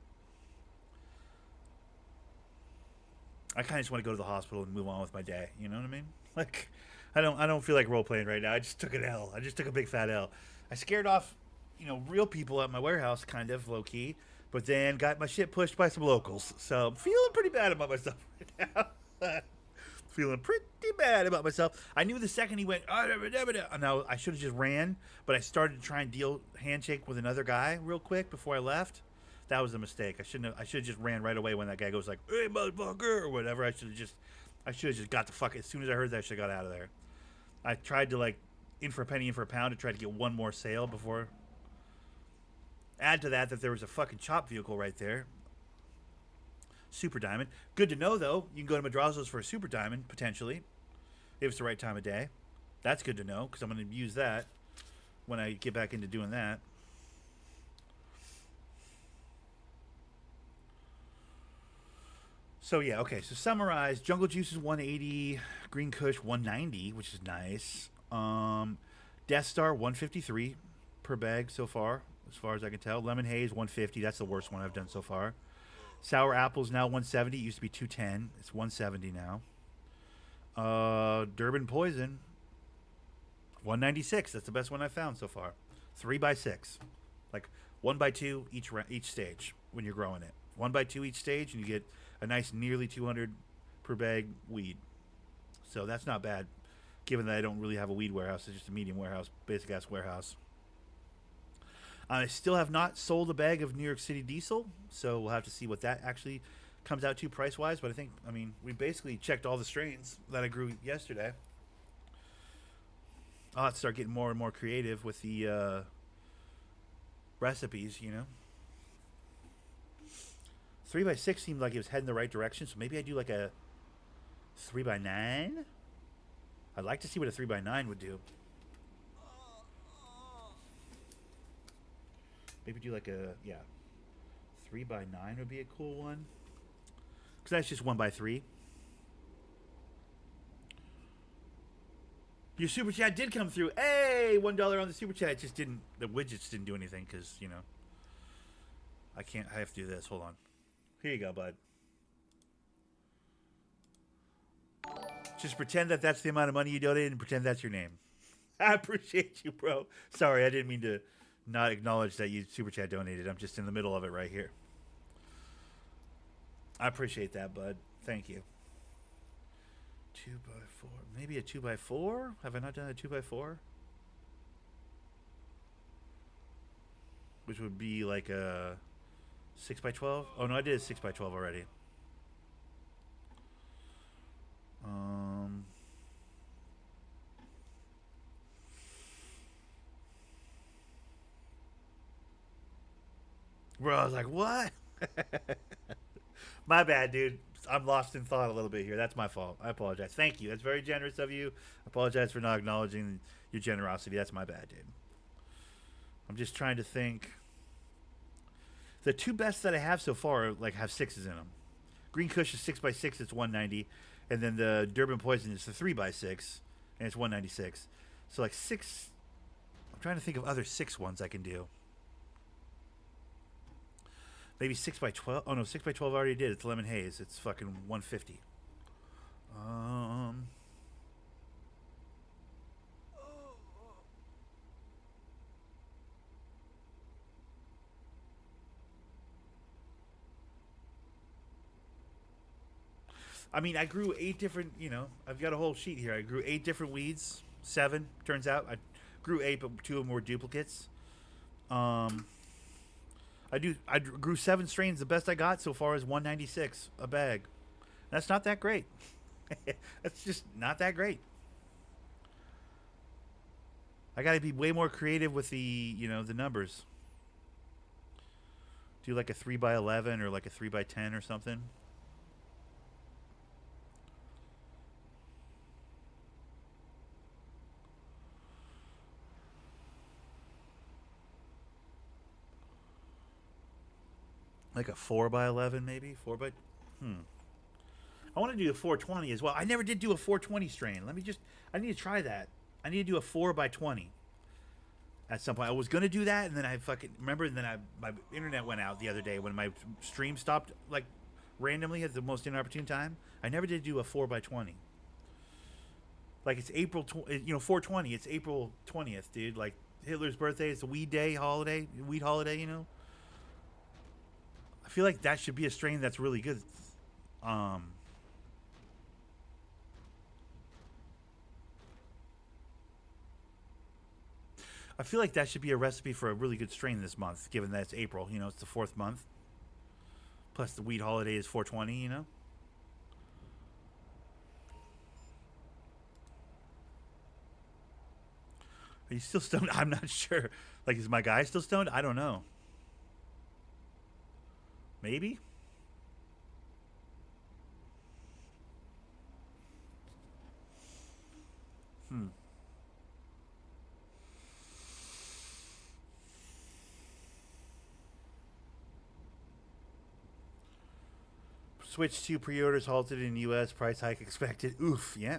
I kind of just want to go to the hospital and move on with my day. You know what I mean? Like, I don't feel like role playing right now. I just took an L. I just took a big fat L. I scared off, you know, real people at my warehouse, kind of low key, but then got my shit pushed by some locals. So I'm feeling pretty bad about myself right now. Feeling pretty bad about myself. I knew the second he went, now I should have just ran, but I started to try and deal handshake with another guy real quick before I left. That was a mistake. I should have just ran right away when that guy goes like, "Hey, motherfucker," or whatever. I should have just got the fuck. As soon as I heard that, I should have got out of there. I tried to, like, in for a penny, in for a pound, to try to get one more sale before. Add to that there was a fucking chop vehicle right there. Super diamond. Good to know, though. You can go to Madrazo's for a super diamond, potentially, if it's the right time of day. That's good to know, because I'm going to use that when I get back into doing that. So, yeah, okay. So, summarize. Jungle Juice is 180. Green Kush, 190, which is nice. Death Star, 153 per bag so far as I can tell. Lemon Haze, 150. That's the worst one I've done so far. Sour Apple's now 170. It used to be 210. It's 170 now. Durban Poison, 196. That's the best one I've found so far. 3x6. Like 1x2 each stage when you're growing it. 1x2 each stage, and you get a nice nearly 200 per bag weed. So that's not bad, given that I don't really have a weed warehouse. It's just a medium warehouse, basic ass warehouse. I still have not sold a bag of New York City Diesel, so we'll have to see what that actually comes out to price-wise. But I mean, we basically checked all the strains that I grew yesterday. I'll have to start getting more and more creative with the recipes, you know. 3x6 seemed like it was heading the right direction, so maybe I do like a 3x9. I'd like to see what a 3x9 would do. Maybe do like a, 3x9 would be a cool one. Because that's just 1x3. Your super chat did come through. Hey, $1 on the super chat. It just didn't, the widgets didn't do anything because, you know, I have to do this. Hold on. Here you go, bud. Just pretend that that's the amount of money you donated and pretend that's your name. I appreciate you, bro. Sorry, I didn't mean to not acknowledge that you super chat donated. I'm just in the middle of it right here. I appreciate that, bud. Thank you. 2x4. Maybe a 2x4? Have I not done a 2x4? Which would be like a 6x12? Oh, no, I did a 6x12 already. Bro, I was like, what? My bad, dude. I'm lost in thought a little bit here. That's my fault. I apologize. Thank you. That's very generous of you. I apologize for not acknowledging your generosity. That's my bad, dude. I'm just trying to think. The two best that I have so far like have 6s in them. Green Kush is 6x6. It's 190. And then the Durban Poison is the 3x6. And it's 196. So like 6. I'm trying to think of other 6 ones I can do. Maybe 6x12. Oh no, 6x12 already did. It's Lemon Haze. It's fucking 150. I mean, I grew 8 different, you know, I've got a whole sheet here. I grew 8 different weeds. 7, turns out. I grew 8, but 2 of them were duplicates. I grew 7 strains. The best I got so far is 196 a bag. That's not that great. That's just not that great. I got to be way more creative with the, you know, the numbers. Do like a 3x11 or like a 3x10 or something. Like a 4x11 maybe? 4x... I want to do a 420 as well. I never did do a 420 strain. I need to try that. I need to do a 4x20 at some point. I was going to do that, and then I fucking... Remember, and then my internet went out the other day when my stream stopped, like, randomly at the most inopportune time. I never did do a 4x20. Like, it's April... 420. It's April 20th, dude. Like, Hitler's birthday. It's a weed holiday, you know? I feel like that should be a strain that's really good. I feel like that should be a recipe for a really good strain this month, given that it's April. You know, it's the 4th month. Plus the weed holiday is 420, you know? Are you still stoned? I'm not sure. Like, is my guy still stoned? I don't know. Maybe? Switch 2 pre-orders halted in U.S. Price hike expected. Oof, yeah.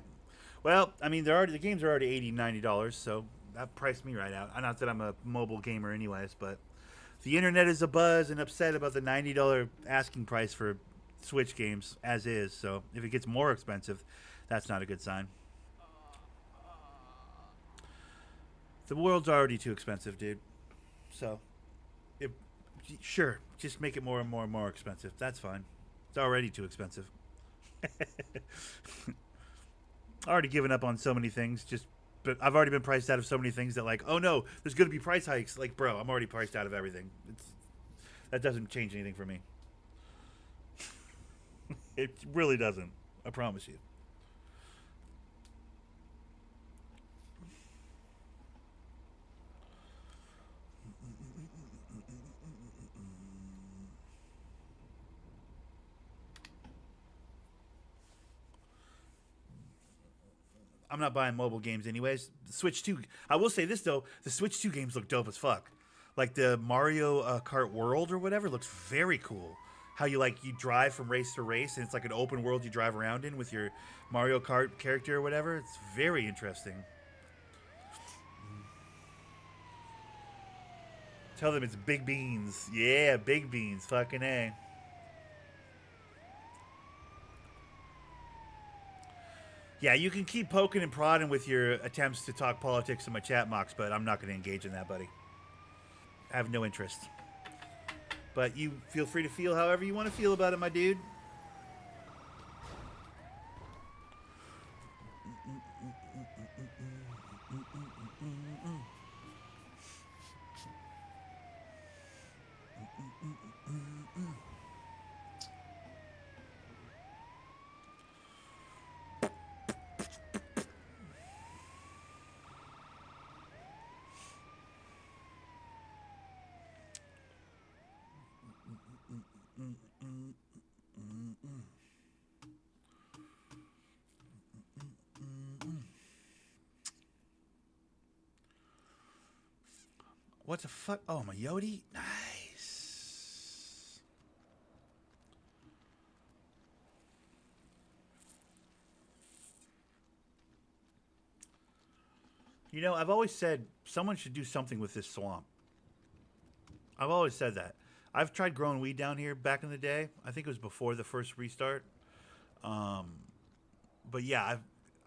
Well, I mean, the games are already $80, $90, so that priced me right out. Not that I'm a mobile gamer anyways, but the internet is abuzz and upset about the $90 asking price for Switch games as is. So if it gets more expensive, that's not a good sign. The world's already too expensive, dude. So, sure, just make it more and more and more expensive. That's fine. It's already too expensive. Already given up on so many things. But I've already been priced out of so many things that, like, oh no, there's going to be price hikes. Like, bro, I'm already priced out of everything. That doesn't change anything for me. It really doesn't. I promise you. I'm not buying mobile games anyways. The Switch 2, I will say this though, the Switch 2 games look dope as fuck. Like the Mario Kart World or whatever looks very cool. How you drive from race to race and it's like an open world you drive around in with your Mario Kart character or whatever. It's very interesting. Tell them it's Big Beans. Yeah, Big Beans. Fucking A. Yeah, you can keep poking and prodding with your attempts to talk politics in my chat box, but I'm not going to engage in that, buddy. I have no interest. But you feel free to feel however you want to feel about it, my dude. What the fuck? Oh, my Yodi? Nice. You know, I've always said someone should do something with this swamp. I've always said that. I've tried growing weed down here back in the day. I think it was before the first restart. But yeah,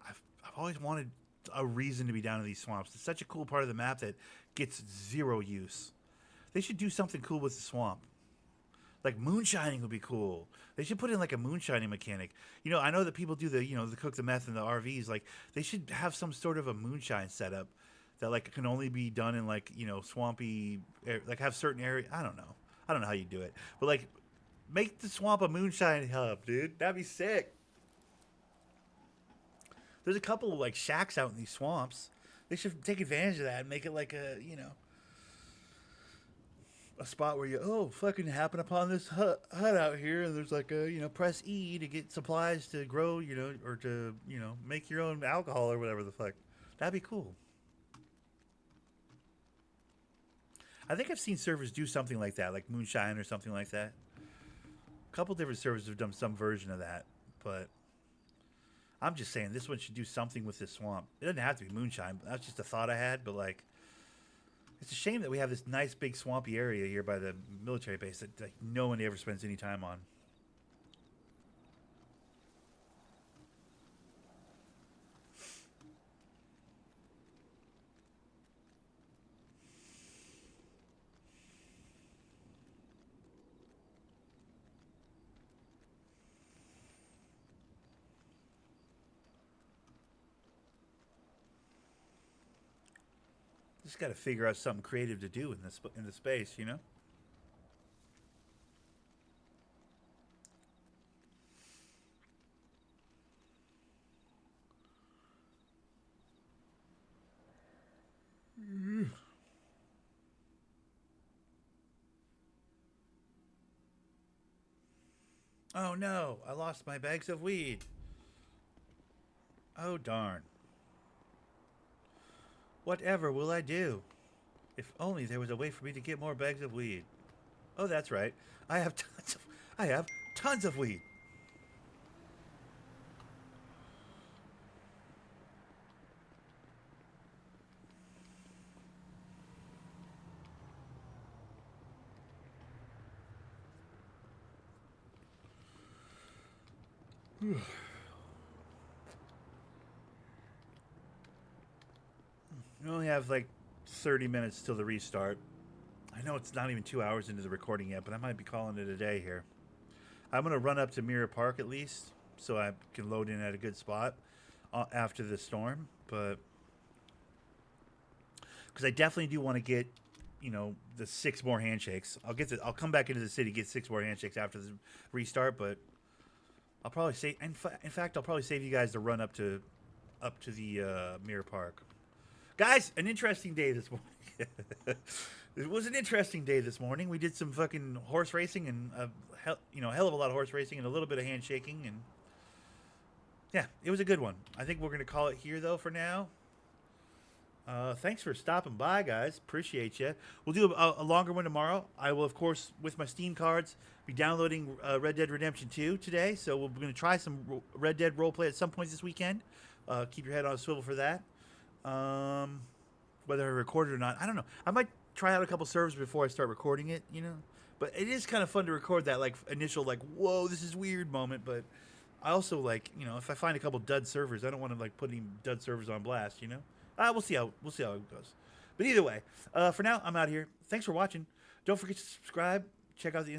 I've always wanted a reason to be down in these swamps. It's such a cool part of the map that gets zero use. They should do something cool with the swamp. Like moonshining would be cool. They should put in like a moonshining mechanic. You know, I know that people do the, you know, the cook the meth in the RVs. Like they should have some sort of a moonshine setup that like can only be done in like, you know, swampy, like have certain area. I don't know. I don't know how you do it, but like make the swamp a moonshine hub, dude. That'd be sick. There's a couple of like shacks out in these swamps. They should take advantage of that and make it like a, you know, a spot where you fucking happen upon this hut out here, and there's like a, you know, press E to get supplies to grow, you know, or to, you know, make your own alcohol or whatever the fuck. That'd be cool. I think I've seen servers do something like that, like moonshine or something like that. A couple different servers have done some version of that, but I'm just saying this one should do something with this swamp. It doesn't have to be moonshine. That's just a thought I had, but like, it's a shame that we have this nice big swampy area here by the military base that like no one ever spends any time on. Just got to figure out something creative to do in the space, you know. Oh no, I lost my bags of weed. Oh darn. Whatever will I do? If only there was a way for me to get more bags of weed. Oh, that's right. I have tons of weed. We only have like 30 minutes till the restart. I know it's not even 2 hours into the recording yet, but I might be calling it a day here. I'm going to run up to Mirror Park at least so I can load in at a good spot after the storm. But because I definitely do want to get, you know, the 6 more handshakes. I'll come back into the city, get 6 more handshakes after the restart. But I'll probably say, in fact, I'll probably save you guys the run up to the Mirror Park. Guys, an interesting day this morning. It was an interesting day this morning. We did some fucking horse racing and hell of a lot of horse racing and a little bit of handshaking, and yeah, it was a good one. I think we're gonna call it here though for now. Thanks for stopping by, guys. Appreciate you. We'll do a longer one tomorrow. I will, of course, with my Steam cards, be downloading Red Dead Redemption 2 today. So we're going to try some Red Dead roleplay at some point this weekend. Keep your head on a swivel for that. Whether I record it or not, I don't know. I might try out a couple servers before I start recording it, you know. But it is kind of fun to record that like initial like, whoa, this is weird moment. But I also like, you know, if I find a couple dud servers, I don't want to like put any dud servers on blast, you know. We'll see how it goes. But either way, for now, I'm out here. Thanks for watching. Don't forget to subscribe. Check out the Instagram.